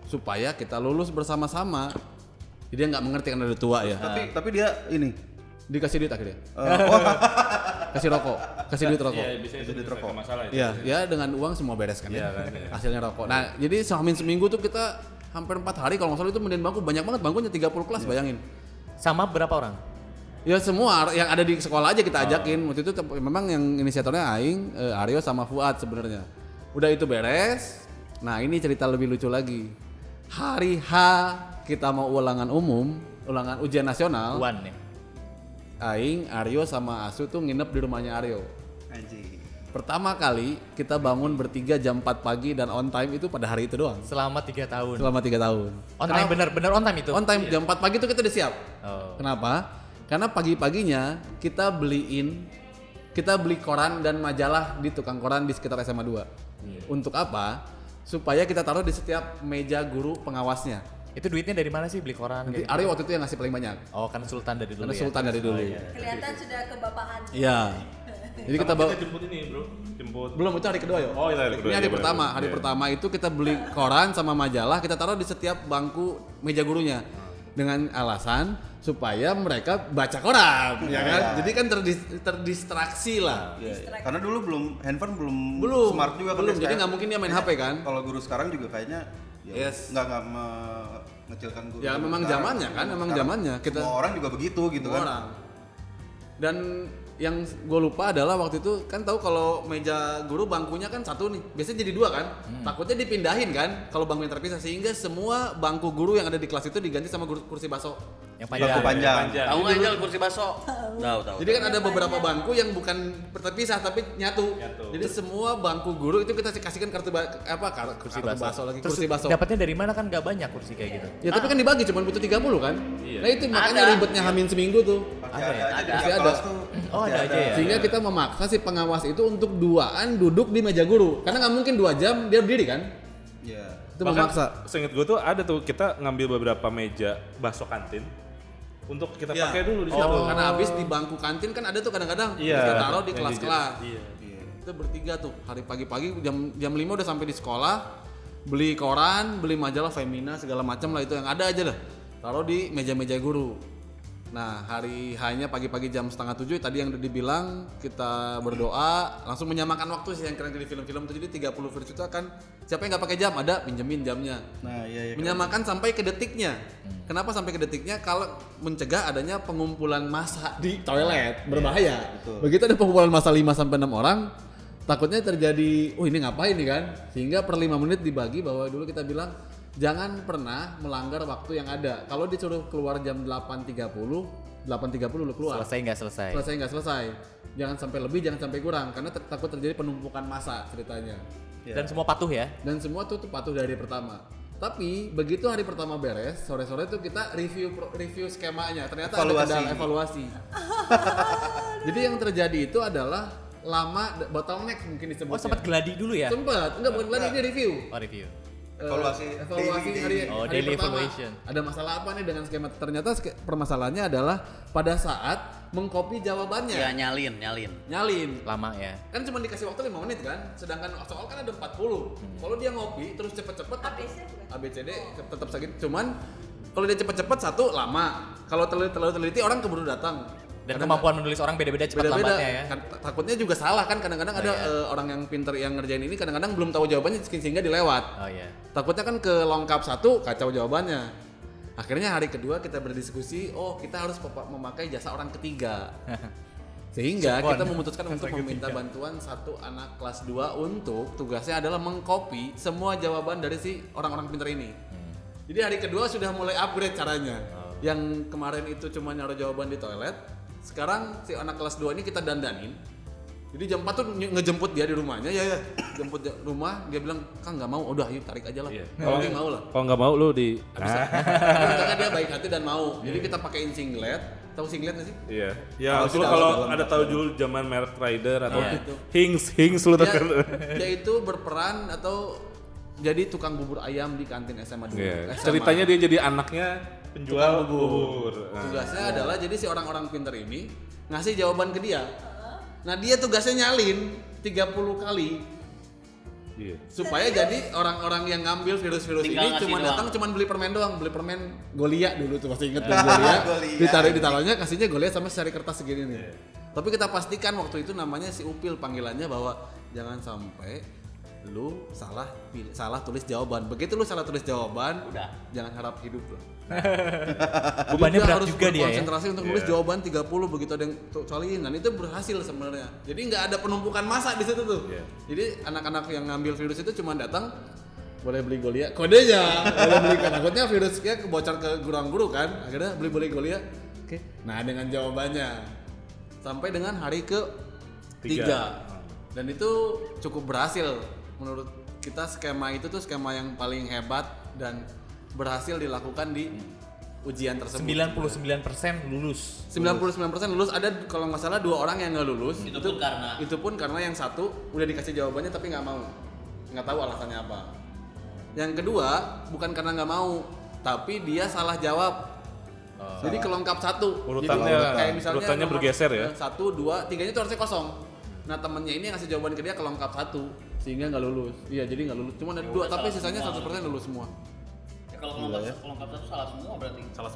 S6: supaya kita lulus bersama-sama. Jadi dia nggak mengerti kan ada tua ya.
S4: Tapi dia ini
S6: Dikasih duit akhirnya,
S4: wah,
S6: kasih rokok, kasih duit rokok.
S5: Iya, bisa itu
S4: rokok.
S5: masalah itu.
S6: Iya, ya dengan uang semua beres kan ya.
S5: Iya kan, iya.
S6: Hasilnya rokok. Nah, jadi sehamin seminggu tuh kita hampir 4 hari kalau nggak salah itu pindahin bangku banyak banget bangkunya 30 kelas bayangin.
S3: Sama berapa orang?
S6: Ya semua yang ada di sekolah aja kita ajakin. Waktu itu memang yang inisiatornya Aing, Aryo sama Fuad sebenarnya. Udah itu beres. Nah ini cerita lebih lucu lagi. Hari H kita mau ulangan umum, ulangan ujian nasional.
S3: Uan nih.
S6: Aing, Aryo sama Asu tuh nginep di rumahnya Aryo.
S4: anjing.
S6: Pertama kali kita bangun bertiga jam 4 pagi dan on time itu pada hari itu doang.
S3: Selama 3 tahun.
S6: Selama 3 tahun.
S3: On time bener on time itu.
S6: On time jam 4 pagi itu kita udah siap.
S3: Oh.
S6: Kenapa? Karena pagi-paginya kita beli koran dan majalah di tukang koran di sekitar SMA 2. Untuk apa? Supaya kita taruh di setiap meja guru pengawasnya.
S3: Itu duitnya dari mana sih beli koran?
S6: Nanti
S3: kayak gitu?
S6: Aryo waktu itu yang ngasih paling banyak.
S3: Oh, karena Sultan dari dulu
S6: Karena
S3: ya.
S6: Sultan dari dulu.
S2: Kelihatan sudah kebapahan.
S6: Iya. Jadi kita
S5: Sama
S6: bawa
S5: kita jemput ini bro, jemput.
S6: belum itu hari kedua yo.
S5: Oh, itu hari kedua,
S6: Ini hari
S5: iya,
S6: pertama.
S5: benar.
S6: Hari
S5: Iya.
S6: pertama itu kita beli koran sama majalah, kita taruh di setiap bangku meja gurunya. Dengan alasan supaya mereka baca koran, ya kan? Jadi kan terdistraksi lah.
S4: Iya. Karena dulu handphone belum
S6: Belum,
S4: smart juga kan
S6: belum.
S4: ya,
S6: Jadi
S4: kayak-
S6: nggak mungkin dia main HP kan?
S4: Kalau guru sekarang juga kayaknya
S6: Yes.
S4: nggak mengecilkan guru.
S6: Ya memang
S4: sekarang.
S6: zamannya kan, memang
S4: Sekarang
S6: zamannya kita
S4: semua orang juga begitu gitu
S6: semua
S4: kan.
S6: orang. Dan yang gue lupa adalah waktu itu kan tahu kalau meja guru bangkunya kan satu nih, biasanya jadi 2 kan. Takutnya dipindahin kan kalau bangku yang terpisah sehingga semua bangku guru yang ada di kelas itu diganti sama kursi baso.
S3: Yang
S4: Bangku
S3: panjang.
S4: panjang.
S1: Tahu nggak Jal kursi baso? Tahu.
S6: Jadi kan ada beberapa bangku yang bukan terpisah tapi nyatu. Jadi semua bangku guru itu kita kasihkan kursi baso lagi,
S3: Terus
S6: kursi baso.
S3: dapatnya dari mana kan nggak banyak kursi kayak gitu.
S6: Ya tapi kan dibagi cuma butuh 30 kan.
S5: Iya.
S6: Nah itu makanya
S1: Ada.
S6: ribetnya hamin seminggu tuh.
S4: Pasti
S3: Ada
S4: ada,
S3: ya?
S4: aja di
S6: Pasti
S4: tiap
S6: ada.
S4: kelas tuh.
S3: Oh,
S4: Pasti
S3: ada aja ya?
S6: Sehingga kita memaksa si pengawas itu untuk 2an duduk di meja guru. Karena nggak mungkin 2 jam dia berdiri kan.
S4: Iya.
S6: Itu
S5: Bahkan
S6: memaksa.
S5: seinget gue tuh ada tuh kita ngambil beberapa meja bakso kantin untuk kita
S6: Iya.
S5: pakai dulu di situ.
S6: Karena habis di bangku kantin kan ada tuh kadang-kadang
S5: Iya.
S6: kita taruh di
S5: Yang
S6: kelas-kelas.
S5: Iya.
S6: Kita bertiga tuh hari pagi-pagi jam 5 udah sampai di sekolah, beli koran, beli majalah Femina segala macam lah itu yang ada aja lah. Taruh di meja-meja guru. Nah, hari H-nya pagi-pagi jam 6:30 tadi yang udah dibilang, kita berdoa, langsung menyamakan waktu sih yang keren di film-film itu. Jadi 30 virus itu akan, siapa yang nggak pakai jam, ada pinjemin jamnya.
S4: Nah, iya.
S6: Menyamakan sampai ke detiknya. Kenapa sampai ke detiknya? Kalau mencegah adanya pengumpulan massa di toilet, berbahaya.
S4: betul.
S6: Begitu ada pengumpulan massa 5-6 orang, takutnya terjadi, oh ini ngapain nih kan? Sehingga per 5 menit dibagi, bahwa dulu kita bilang jangan pernah melanggar waktu yang ada. Kalau disuruh keluar jam 8.30 lu keluar.
S3: Selesai nggak selesai?
S6: Selesai nggak selesai. Jangan sampai lebih, jangan sampai kurang, karena takut terjadi penumpukan massa ceritanya.
S3: Dan semua patuh ya?
S6: Dan semua tuh patuh dari hari pertama. Tapi begitu hari pertama beres, sore-sore tuh kita review skemanya. Ternyata ada kendala evaluasi. Jadi yang terjadi itu adalah lama bottleneck mungkin disebutnya.
S3: Oh sempat geladi dulu ya?
S6: Sempat, enggak bukan geladi, ini review.
S3: Oh review.
S6: Evaluasi
S4: daily.
S3: Oh,
S6: hari
S3: daily
S6: pertama.
S3: evaluation.
S6: Ada masalah apa nih dengan skema? Ternyata permasalahannya adalah pada saat mengcopy jawabannya.
S1: Ya nyalin.
S3: Lama ya?
S6: Kan cuma dikasih waktu 5 menit kan, sedangkan soal kan ada 40. Kalau dia ngopi terus cepet-cepet ABCD tetap segitu. Cuman kalau dia cepet-cepet satu lama, kalau terlalu teliti orang keburu datang.
S3: Dan kemampuan menulis orang beda-beda cepat lambatnya ya?
S6: Kan, takutnya juga salah kan, kadang-kadang ada orang yang pinter yang ngerjain ini kadang-kadang belum tahu jawabannya sehingga dilewat.
S3: Oh iya.
S6: Takutnya kan ke lengkap satu kacau jawabannya. Akhirnya hari kedua kita berdiskusi, oh kita harus memakai jasa orang ketiga. Sehingga kita memutuskan untuk meminta bantuan satu anak kelas 2 untuk tugasnya adalah mengcopy semua jawaban dari si orang-orang pinter ini. Jadi hari kedua sudah mulai upgrade caranya. Yang kemarin itu cuma naruh jawaban di toilet, sekarang si anak kelas 2 ini kita dandanin. Jadi jam 4 tuh ngejemput dia di rumahnya, ya jemput rumah, dia bilang, "Kang nggak mau, udah yuk tarik aja lah." Kalau dia mau lah.
S5: Kalau nggak mau lu di
S6: Karena dia baik hati dan mau. Jadi kita pakein singlet, tahu singlet nggak sih?
S5: Iya. Ya,
S6: Tahu sih,
S5: lu
S6: tahu,
S5: kalau
S6: dalam
S5: ada tahu dulu zaman Merek Rider atau
S6: Itu.
S5: Hings lu
S6: Dia,
S5: kan.
S6: dia itu berperan atau jadi tukang bubur ayam di kantin SMA dulu.
S5: Iya.
S6: SMA.
S5: Ceritanya dia jadi anaknya penjual bubur.
S6: Tugasnya adalah jadi si orang-orang pinter ini ngasih jawaban ke dia. Nah dia tugasnya nyalin 30 kali
S5: Iya.
S6: supaya jadi orang-orang yang ngambil virus-virus ini cuma datang cuma beli permen doang, beli permen Golia dulu tuh masih inget kan Golia. Ditaruhnya kasihnya Golia sama sari kertas segini nih. Tapi kita pastikan waktu itu namanya si Upil panggilannya bahwa jangan sampai lu salah tulis jawaban. Begitu lu salah tulis jawaban, udah jangan harap hidup lu.
S3: Bebannya berat
S6: harus
S3: juga dia ya?
S6: konsentrasi untuk nulis jawaban 30 begitu ada yang soalin, dan itu berhasil sebenarnya. Jadi nggak ada penumpukan massa di situ tuh. Jadi anak-anak yang ngambil virus itu cuma datang boleh beli Golia, kodenya boleh beli kan, takutnya virusnya kebocor ke guru kan, akhirnya beli Golia. Oke. Nah dengan jawabannya sampai dengan hari ke-3 dan itu cukup berhasil menurut kita. Skema itu tuh skema yang paling hebat dan berhasil dilakukan di ujian tersebut.
S3: 99% lulus.
S6: 99% lulus. Ada kalau nggak salah 2 orang yang nggak lulus. Itu pun karena yang satu udah dikasih jawabannya tapi nggak mau, nggak tahu alasannya apa. Yang kedua bukan karena nggak mau, tapi dia salah jawab. Jadi kelengkap satu.
S5: Urutannya,
S6: jadi, kayak misalnya
S5: urutannya
S6: nomor
S5: bergeser ya?
S6: 1, 2, 3-nya tuh harusnya kosong. Nah temennya ini yang ngasih jawaban ke dia kelengkap satu sehingga nggak lulus. Iya jadi nggak lulus. Cuma ada 2 tapi sisanya 100% lulus semua.
S1: Kalau kelengkap satu salah semua berarti.
S6: Salah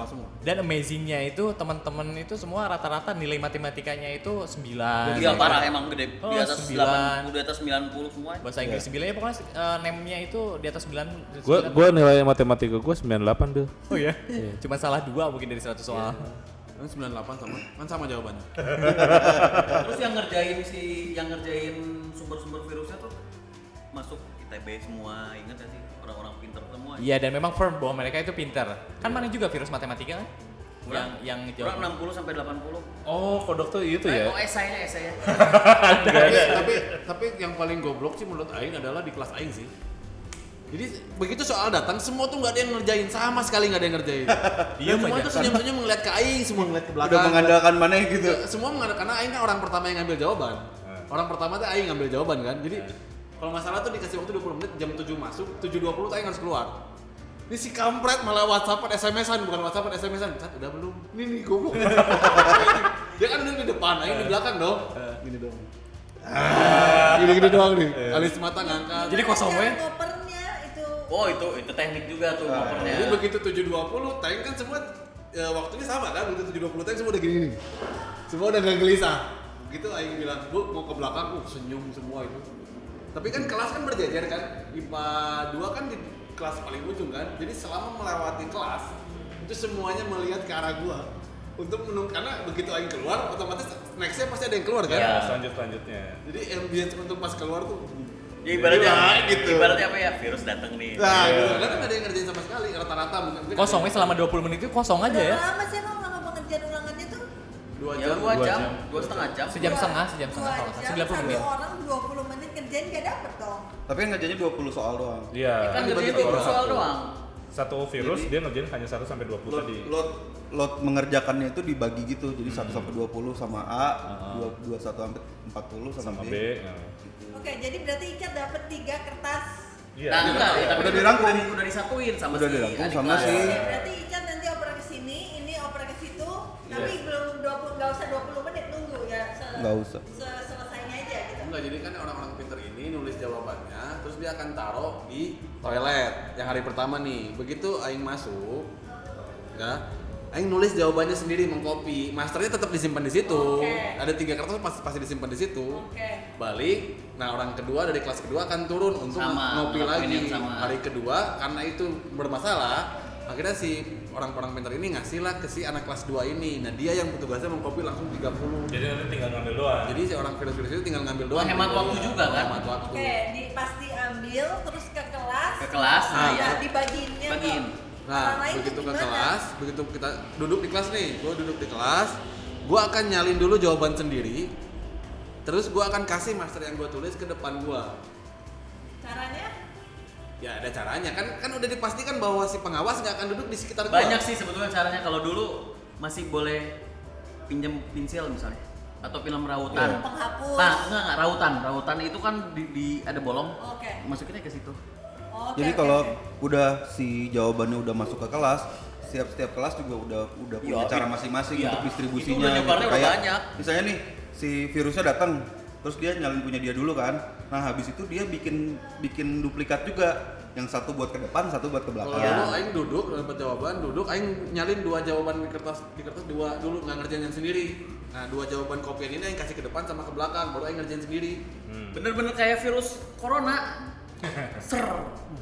S6: semua.
S3: Dan amazingnya itu teman-teman itu semua rata-rata nilai matematikanya itu 9.
S1: Iya parah emang gede.
S3: Oh,
S1: Di atas
S3: 9.
S1: 80, di atas 90 semua.
S3: Bahasa Inggris 9 ya pokoknya name-nya itu di atas 9.
S5: Gua nilai matematika gua 98 tuh.
S3: Oh ya? Cuma salah 2 mungkin dari 100 soal.
S6: Kan 98 sama jawabannya.
S1: Terus yang ngerjain sumber-sumber virusnya tuh masuk ITB semua, ingat gak sih? Orang-orang pinter semua.
S3: Iya dan memang firm bahwa mereka itu pinter. Kan mana juga virus matematika kan? Yang jawab.
S1: Kurang 60 sampai 80.
S5: Oh, kodok tuh itu ya.
S1: Esainya.
S6: tapi yang paling goblok sih menurut Aing adalah di kelas Aing sih. Jadi begitu soal datang semua tuh nggak ada yang ngerjain, sama sekali nggak ada yang ngerjain.
S3: Diam
S6: semua
S3: aja.
S6: tuh senyum-senyum ngeliat ke Aing, semua ngeliat ke belakang.
S4: Udah mengandalkan mana gitu.
S6: Semua mengandalkan, karena Aing kan orang pertama yang ngambil jawaban. Orang pertama tuh Aing ngambil jawaban kan. Jadi kalau masalah tuh dikasih waktu 20 menit, jam 7 masuk, 7.20 tuh Aing harus keluar. Ini si kampret malah WhatsApp-an, SMS-an, bukan WhatsApp-an, SMS-an. Cat, udah belum? Nih goblok. Dia kan duduk di depan, Aing di belakang dong. Gini dong. Gini doang nih. Alis mata ngangkat.
S3: Jadi kosong ya?
S2: Ngopernya itu.
S1: Oh itu teknik juga tuh ngopernya.
S6: Jadi begitu 7.20, Aing kan semua ya waktunya sama kan, udah 7.20 teh semua udah gini nih. Semua udah gak gelisah. Begitu aing bilang, "Bu, mau ke belakang." Senyum semua itu. Tapi kan kelas kan berjejer kan. IPA 2 kan di kelas paling ujung kan. Jadi selama melewati kelas, itu semuanya melihat ke arah gua. Untuk menunggu, karena begitu aing keluar, otomatis next-nya pasti ada yang keluar kan.
S5: Ya, selanjutnya.
S6: Jadi ambience untuk pas keluar tuh
S1: Ya ibaratnya
S6: gitu.
S1: Ibaratnya apa ya? Virus datang nih.
S6: Nah, gitu. Kan nggak ada yang ngerjain sama sekali, rata-rata mungkin.
S3: Kosongnya selama 20 menit itu kosong aja ya.
S2: Berapa lama sih emang lama pengerjaan ulangannya tuh?
S6: 2
S1: Ya
S6: jam.
S1: 2 jam, 2,5 jam.
S3: Sejam setengah kalau nggak salah. 90 menit.
S2: Satu orang 20 menit kerjain gak dapet dong.
S4: Tapi kan ngerjainnya 20 soal doang.
S5: Iya.
S1: Kan
S6: dibagi
S1: ngerjain 20
S6: orang
S1: soal
S5: satu.
S1: doang.
S5: Satu virus dia ngerjain hanya 1 sampai 20
S4: Load,
S5: tadi.
S4: load mengerjakannya itu dibagi gitu. Jadi 1 sampai 20 sama A, 21 sampai 40
S5: Sama
S4: sama
S5: B.
S4: B.
S5: Ya.
S2: Oke, jadi berarti Icat dapet 3 kertas.
S5: Iya.
S1: Nah, enggak,
S4: Udah
S1: tapi
S4: dirangkum.
S1: udah disatuin sama
S4: Udah
S1: si
S4: dirangkum
S1: adik
S4: sama
S1: kelas.
S4: si-
S2: Oke, berarti Icat nanti oper ke sini, ini oper ke situ, tapi belum 20, nggak usah 20 menit nunggu ya.
S4: Nggak usah.
S2: Selesainya aja gitu.
S6: Enggak, jadi kan orang-orang pinter ini nulis jawabannya, terus dia akan taruh di toilet yang hari pertama nih. Begitu aing masuk, ya, aing nulis jawabannya sendiri, mengcopy. Masternya tetap disimpan di situ.
S2: Oke.
S6: Ada 3 kertas pasti disimpan di situ.
S2: Oke.
S6: Balik, nah orang kedua dari kelas kedua akan turun untuk
S1: Sama,
S6: ngopi
S1: ngelakuin
S6: lagi.
S1: yang sama.
S6: Hari kedua karena itu bermasalah, akhirnya si orang-orang pinter ini ngasih lah ke si anak kelas 2 ini. Nah dia yang tugasnya mengcopy langsung 30.
S5: Jadi nanti tinggal ngambil doang.
S6: Jadi si orang virus-virus itu tinggal ngambil doang.
S1: Menghemat waktu juga kan?
S6: Menghemat waktu.
S2: Oke, pas diambil terus ke kelas.
S1: Ke kelas,
S2: Nah,
S1: nah,
S2: ya dibagiinnya
S1: bagiin.
S2: tuh.
S6: Nah,
S2: Orang lain
S6: begitu
S2: tuh
S6: ke
S2: gimana?
S6: kelas, begitu kita duduk di kelas nih, gue duduk di kelas, gue akan nyalin dulu jawaban sendiri, terus gue akan kasih master yang gue tulis ke depan gue.
S2: Caranya?
S6: Ya ada caranya, kan udah dipastikan bahwa si pengawas nggak akan duduk di sekitar gue.
S1: Banyak sih sebetulnya caranya. Kalau dulu masih boleh pinjam pensil misalnya atau film rautan.
S2: Penghapus.
S1: Nah, enggak rautan. Rautan itu kan di ada bolong.
S2: Oke.
S1: Masukinnya ke situ.
S2: Oke,
S4: Jadi
S2: oke,
S4: kalau
S2: oke.
S4: udah si jawabannya udah masuk ke kelas, setiap kelas juga udah punya
S1: Iya,
S4: cara masing-masing
S1: iya.
S4: untuk distribusinya.
S1: Itu udah nyebarnya udah
S4: Kayak
S1: banyak.
S4: Misalnya nih si virusnya datang, terus dia nyalin punya dia dulu kan. Nah habis itu dia bikin duplikat juga. Yang satu buat ke depan, satu buat ke
S6: Kalau
S4: belakang.
S6: dulu aing duduk dapat jawaban, aing nyalin 2 jawaban di kertas 2 dulu nggak ngerjain yang sendiri. Nah 2 jawaban kopian ini aing kasih ke depan sama ke belakang, baru aing ngerjain sendiri.
S1: Bener-bener kayak virus corona. Ser.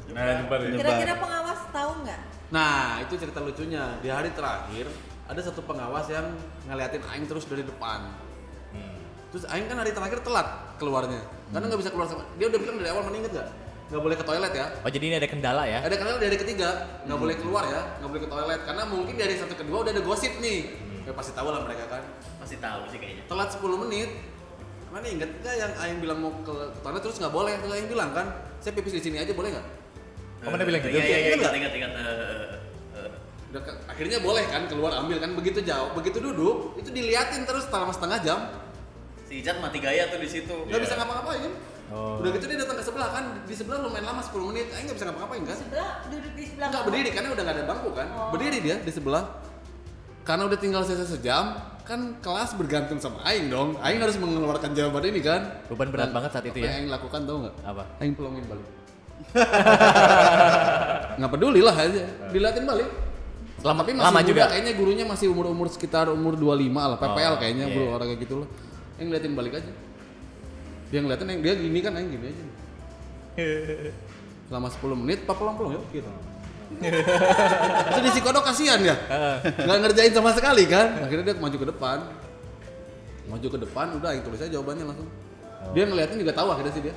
S5: Nah, nyebar ya.
S2: Kira-kira pengawas tahu nggak?
S6: Nah itu cerita lucunya, di hari terakhir ada satu pengawas yang ngeliatin aing terus dari depan. Terus aing kan hari terakhir telat keluarnya, karena nggak bisa keluar sama. Dia udah bilang dari awal, mana inget nggak? Nggak boleh ke toilet ya.
S3: Oh jadi ini ada kendala ya?
S6: Ada kendala dari ketiga, nggak boleh keluar ya, nggak boleh ke toilet karena mungkin dari satu kedua udah ada gosip nih. Ya pasti tahu lah mereka kan.
S1: Pasti tahu sih kayaknya.
S6: Telat 10 menit. Mana inget nggak yang aing bilang mau ke toilet terus nggak boleh? Terus aing bilang kan, saya pipis di sini aja boleh nggak?
S3: Kamu udah bilang gitu?
S1: Iya,
S6: Ingat nggak?
S1: ingat.
S6: Akhirnya boleh kan keluar ambil kan, begitu jauh, begitu duduk itu diliatin terus selama setengah jam,
S1: Si Icat mati gaya tuh di situ.
S6: nggak bisa ngapa-ngapain.
S3: Oh.
S6: Udah gitu dia datang ke sebelah kan, di sebelah lumayan lama 10 menit, aing nggak bisa ngapa-ngapain kan?
S2: Sebelah duduk di sebelah.
S6: Enggak
S2: kamu.
S6: berdiri karena udah nggak ada bangku kan,
S2: Oh.
S6: berdiri dia di sebelah. Karena udah tinggal sisa sejam, kan kelas bergantung sama aing dong. Aing harus mengeluarkan jawaban ini kan.
S3: Beban berat banget saat itu
S6: Apa
S3: ya?
S6: yang aing lakukan tau nggak?
S3: Apa?
S6: Aing pelongin balik. Nggak peduli lah aja, diliatin balik.
S3: Lama-
S6: Tapi masih
S3: lama
S6: muda,
S3: juga?
S6: kayaknya gurunya masih umur sekitar umur 25 lah, PPL kayaknya
S3: iya.
S6: guru olahraga gitu lah. Yang ngeliatin balik aja. Dia ngeliatin, dia gini kan, aing gini aja. Selama 10 menit, pak pulang yuk gitu. Itu di si kodok kasihan ya, nggak ngerjain sama sekali kan. Akhirnya dia maju ke depan, udah aing tulis aja jawabannya langsung. Dia ngeliatin juga tahu akhirnya sih dia.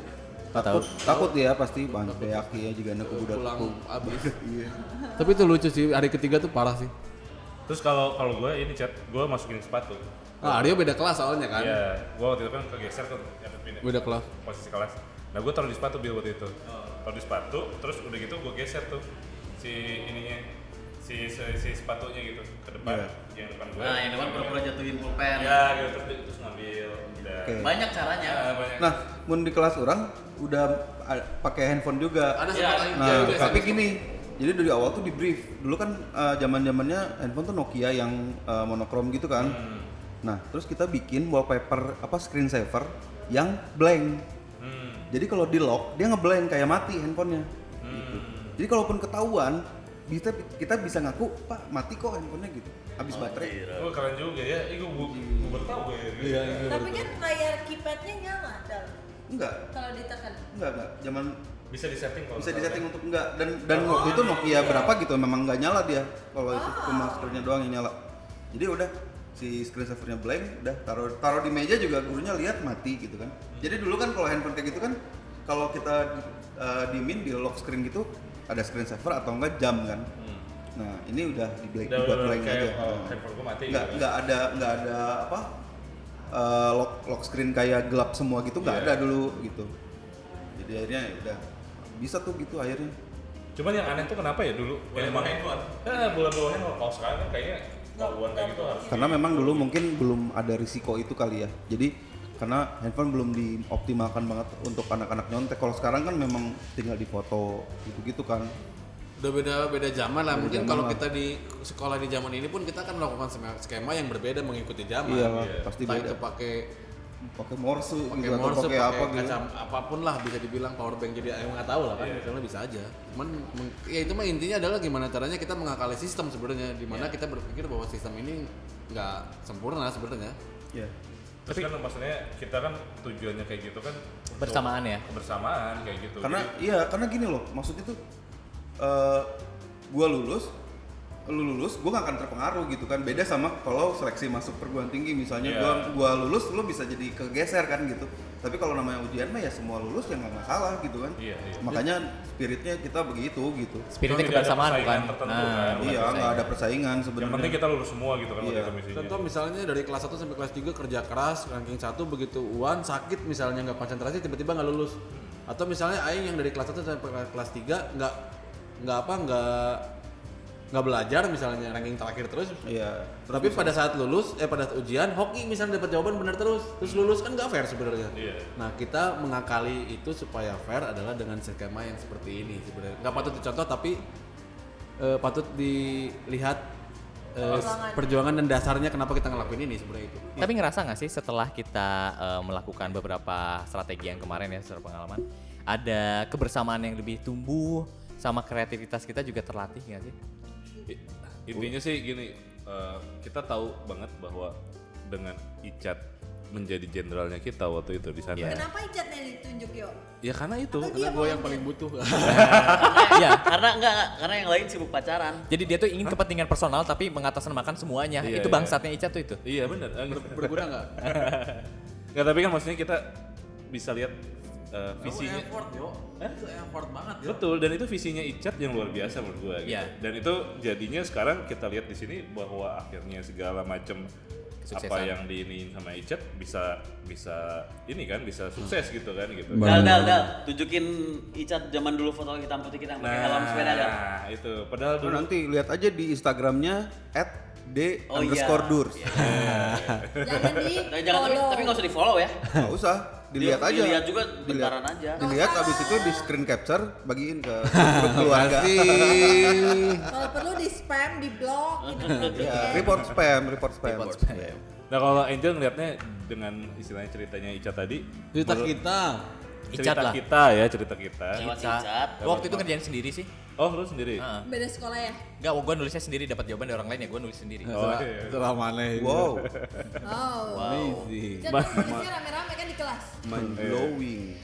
S4: Takut dia pasti banyak beaki ya juga anak budak.
S6: Pulang abis. Tapi itu lucu sih, hari ketiga tuh parah sih.
S5: Terus kalau gue ini chat, gue masukin sepatu.
S6: Nah, Aryo beda kelas soalnya kan.
S5: Iya, gue waktu itu kan kegeser tuh, yang pindah
S6: Beda kelas.
S5: posisi kelas. Nah gue taruh di sepatu Bill waktu itu. Taruh di sepatu, terus udah gitu gue geser tuh si ininya, si sepatunya gitu ke depan, yang depan gue.
S1: Nah, yang depan pura-pura jatuhin pulpen.
S5: Ya gitu, terus ngambil. Udah.
S4: Oke.
S1: Banyak caranya.
S5: Ya, banyak.
S4: Nah, mun di kelas orang udah pakai handphone juga.
S6: Ada
S1: Iya.
S6: sempat aing
S4: Nah,
S6: juga
S4: tapi
S6: SMS.
S4: gini, jadi dari awal tuh di brief. Dulu kan zaman-zamannya handphone tuh Nokia yang monokrom gitu kan. Nah, terus kita bikin wallpaper screensaver yang blank. Jadi kalau di lock dia ngeblank kayak mati handphonenya. Gitu. Jadi kalaupun ketahuan kita bisa ngaku Pak mati kok handphonenya gitu habis baterai.
S5: Oh keren juga ya, gue baru tahu ya.
S4: Iya.
S2: Tapi kan layar keypadnya nyala Dal.
S4: Enggak
S2: Kalau ditekan.
S4: zaman
S5: Bisa disetting kalau
S4: bisa disetting untuk enggak dan waktu itu Nokia berapa gitu memang nggak nyala dia kalau itu cuma screen-nya doang yang nyala. Jadi udah si screen savernya blank, udah taruh di meja juga gurunya lihat mati gitu kan. Jadi dulu kan kalau handphone kayak gitu kan kalau kita diemin di lock screen gitu ada screen saver atau enggak jam kan. Nah ini udah dibuat blank aja.
S5: Handphone gue mati.
S4: Nggak ada apa lock screen kayak gelap semua gitu nggak ada dulu gitu. Jadi akhirnya ya udah bisa tuh gitu akhirnya.
S5: Cuman yang aneh tuh kenapa ya dulu? Emang handphone. Bulan bawa handphone. Kalau sekarang kan kayaknya bawaan kayak gitu harus.
S4: Karena memang dulu mungkin belum ada risiko itu kali ya. Jadi karena handphone belum dioptimalkan banget untuk anak-anak nyontek. Kalau sekarang kan memang tinggal difoto gitu-gitu kan.
S6: Udah beda zaman lah. Mungkin kalau
S4: zaman
S6: kita di sekolah di zaman ini pun kita akan melakukan skema yang berbeda mengikuti zaman.
S4: Iya, pasti
S6: Entah
S4: beda.
S6: itu pakai
S4: morse gitu atau
S6: morse,
S4: pakai apa gitu.
S6: kacam apapun lah, bisa dibilang power bank, jadi nggak tahu lah kan, misalnya bisa aja. Cuman ya itu mah intinya adalah gimana caranya kita mengakali sistem sebenarnya, dimana kita berpikir bahwa sistem ini nggak sempurna sebenarnya.
S4: Iya.
S5: Terus kan maksudnya kita kan tujuannya kayak gitu kan untuk
S3: Bersamaan ya?
S5: kebersamaan kayak gitu.
S4: Karena gini loh, maksudnya tuh gua lulus, lu lulus, gua nggak akan terpengaruh gitu kan. Beda sama kalau seleksi masuk perguruan tinggi misalnya, gua lulus, lu bisa jadi kegeser kan gitu. Tapi kalau namanya ujian mah ya semua lulus ya nggak masalah gitu kan.
S5: Iya.
S4: Makanya spiritnya kita begitu gitu.
S3: Spiritnya
S5: Tidak ada
S3: kebersamaan
S5: persaingan
S3: bukan?
S5: tertentu kan.
S4: Iya, nggak ada persaingan
S5: Yang
S4: sebenarnya.
S5: penting kita lulus semua gitu kan
S4: Iya.
S5: waktu itu misinya.
S6: Contoh misalnya dari kelas 1 sampai kelas 3 kerja keras, ranking 1 begitu UAN sakit misalnya nggak konsentrasi tiba-tiba nggak lulus. Atau misalnya Aing yang dari kelas 1 sampai kelas 3 nggak belajar misalnya ranking terakhir terus.
S4: Iya.
S6: Tapi pada saat lulus, pada saat ujian hoki misalnya dapat jawaban benar terus lulus kan nggak fair sebenarnya.
S5: Iya.
S6: Nah kita mengakali itu supaya fair adalah dengan skema yang seperti ini sebenarnya. Nggak patut dicontoh tapi patut dilihat perjuangan dan dasarnya kenapa kita ngelakuin ini sebenarnya itu.
S3: Tapi ngerasa nggak sih setelah kita melakukan beberapa strategi yang kemarin ya secara pengalaman, ada kebersamaan yang lebih tumbuh sama kreativitas kita juga terlatih nggak sih?
S5: Intinya sih gini, kita tahu banget bahwa dengan Icat menjadi jenderalnya kita waktu itu di sana.
S2: Kenapa Icatnya ditunjuk yo?
S5: Ya karena itu.
S6: Karena gue yang paling butuh.
S3: Iya,
S1: Karena yang lain sibuk pacaran.
S3: jadi dia tuh ingin kepentingan personal tapi mengatasnamakan semuanya.
S5: Iya,
S3: Itu
S5: iya.
S3: bangsatnya Icat tuh itu.
S5: Iya benar.
S6: Berguna nggak?
S5: Nggak, tapi kan maksudnya kita bisa lihat visinya.
S6: Effort yo. Itu effort banget yo.
S5: Betul, dan itu visinya Icat yang luar biasa menurut gue gitu.
S3: Iya.
S5: Dan itu jadinya sekarang kita lihat di sini bahwa akhirnya segala macam
S3: Kesuksesan.
S5: apa yang diiniin sama Icat bisa ini kan bisa sukses gitu kan gitu.
S1: Dal, tunjukin Icat zaman dulu foto hitam putih kita yang pakai helm sepeda kan.
S5: Nah, itu padahal
S4: Lu
S5: dulu
S4: nanti lihat aja di Instagramnya @d_durs.
S2: Jangan di
S1: Jangan
S2: follow.
S1: tapi nggak usah di follow ya.
S4: Nggak usah, dilihat aja.
S1: Dilihat juga bentaran aja.
S4: Dilihat abis itu di screen capture, bagiin ke grup keluarga.
S2: Kalau perlu di spam, di blog gitu.
S4: Ya, report spam.
S5: Nah kalau Angel ngeliatnya dengan istilahnya ceritanya Icat tadi,
S6: Cerita kita.
S3: Icat lah.
S5: cerita kita.
S1: Lewat Icat.
S3: Gua waktu itu kerjain sendiri sih.
S5: Oh lu sendiri?
S3: Heeh.
S2: Beda sekolah ya?
S3: Enggak, gua nulisnya sendiri, dapat jawaban dari orang lain ya gua nulis sendiri.
S5: Oh iya.
S6: Setelah mana itu?
S4: Wow,
S2: Oh.
S6: Amazing.
S2: Jadi nulisnya rame-rame kan di kelas.
S4: mind blowing.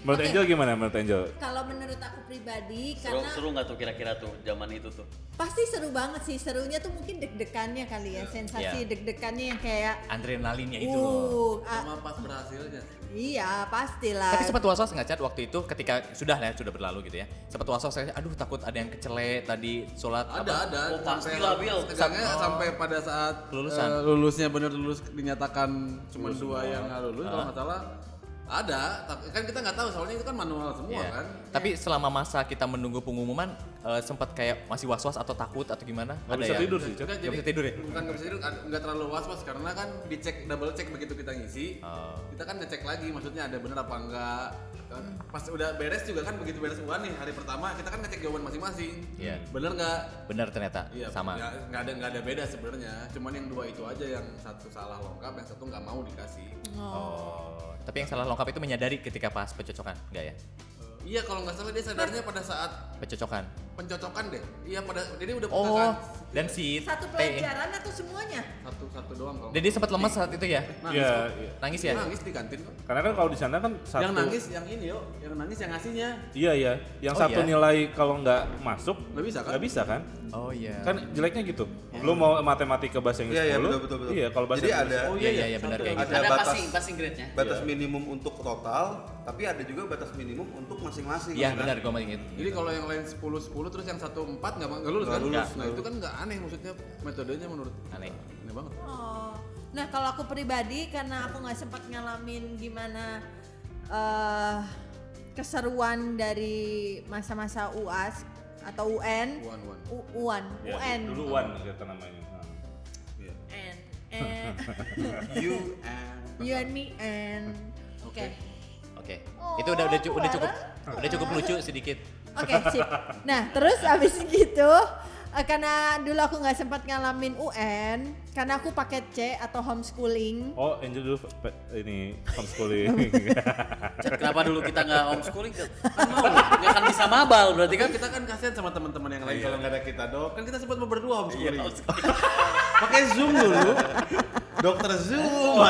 S5: Menurut
S2: Oke.
S5: Angel gimana menurut Angel?
S2: Kalau menurut aku pribadi,
S1: Seru
S2: karena
S1: nggak tuh kira-kira tuh zaman itu tuh?
S2: pasti seru banget sih. Serunya tuh mungkin deg-degannya kali ya, sensasi
S3: Iya.
S2: deg-degannya yang kayak
S3: Adrenalinnya itu loh.
S6: Sama pas berhasilnya.
S2: Iya pastilah.
S3: Tapi sempat was-was nggak Cat waktu itu ketika sudah berlalu gitu ya. Sempat was-was saya, aduh takut ada yang kecele tadi sholat
S6: Ada.
S1: Oh, pastilah, Bil.
S6: Tegangnya sampai pada saat
S3: Kelulusan.
S6: lulusnya bener lulus dinyatakan cuma 2 yang nggak lulus kalau nggak salah. Ada, kan kita nggak tahu soalnya itu kan manual semua
S3: Iya.
S6: kan.
S3: Tapi selama masa kita menunggu pengumuman sempat kayak masih was-was atau takut atau gimana?
S5: Nggak bisa tidur sih, Cat.
S3: Nggak bisa tidur ya?
S6: Bukan nggak bisa tidur, nggak terlalu was-was karena kan dicek double check begitu kita ngisi.
S3: Oh.
S6: Kita kan ngecek lagi, maksudnya ada bener apa enggak. Kan pas udah beres juga kan begitu beres UAN nih hari pertama kita kan ngecek jawaban masing-masing.
S3: Iya.
S6: Bener nggak?
S3: Benar ternyata
S6: Iya,
S3: sama.
S6: ya, nggak ada beda sebenarnya. Cuman yang 2 itu aja yang satu salah lengkap, yang satu nggak mau dikasih.
S3: Oh. Tapi yang salah lengkap itu menyadari ketika pas pencocokan, enggak ya?
S6: Iya kalau nggak salah dia sadarnya pada saat
S3: Pencocokan.
S6: pencocokan deh. Iya jadi udah
S3: Oh, dan si
S2: Satu
S3: T.
S2: pelajaran atau semuanya?
S6: satu doang kalau.
S3: Jadi sempat lemas saat itu ya?
S5: Iya.
S3: Nangis ya?
S6: Nangis di kantin kok.
S5: Karena kan kalau di sana kan satu.
S6: Yang nangis yang ini yo, yang nangis yang ngasihnya.
S5: Iya. Yang
S3: Oh,
S5: satu
S3: iya?
S5: nilai kalau nggak masuk
S6: Nggak bisa kan?
S5: Nggak bisa kan?
S3: Oh iya.
S5: Kan jeleknya gitu. Lu mau matematika bahasa Inggris
S4: Iya,
S5: 10.
S4: betul.
S5: Iya, kalau bahasa
S4: Jadi
S5: Inggris.
S4: ada
S3: Oh iya benar kayak gitu.
S4: ada batas
S1: passing grade-nya.
S4: batas minimum untuk total, tapi ada juga batas minimum untuk masing-masing.
S3: Iya
S4: kan?
S3: benar gue inget.
S6: Jadi kalau yang lain 10 terus yang 1 4 nggak lulus kan?
S3: lulus.
S6: Nah itu kan nggak aneh maksudnya metodenya menurut
S3: Aneh.
S6: banget.
S2: Oh, nah kalau aku pribadi karena aku nggak sempat ngalamin gimana keseruan dari masa-masa UAS atau UN,
S6: Uan.
S5: Ya,
S2: UN,
S5: dulu Wan kita namanya. Nah.
S2: you and me and oke.
S3: Oke.
S2: Oh,
S3: Itu udah cukup lucu sedikit.
S2: Oke, sip. Nah, terus abis gitu, karena dulu aku nggak sempat ngalamin UN, karena aku paket C atau homeschooling.
S5: Oh, Angel dulu ini homeschooling.
S1: Kenapa dulu kita nggak homeschooling? Kan mau, nggak akan bisa mabal berarti kan?
S6: Kita kan kasihan sama teman-teman yang lain kalau nggak ada kita dok. Kan kita sempat berdua homeschooling.
S1: Homeschooling.
S6: Pakai Zoom dulu. Dokter Zoom.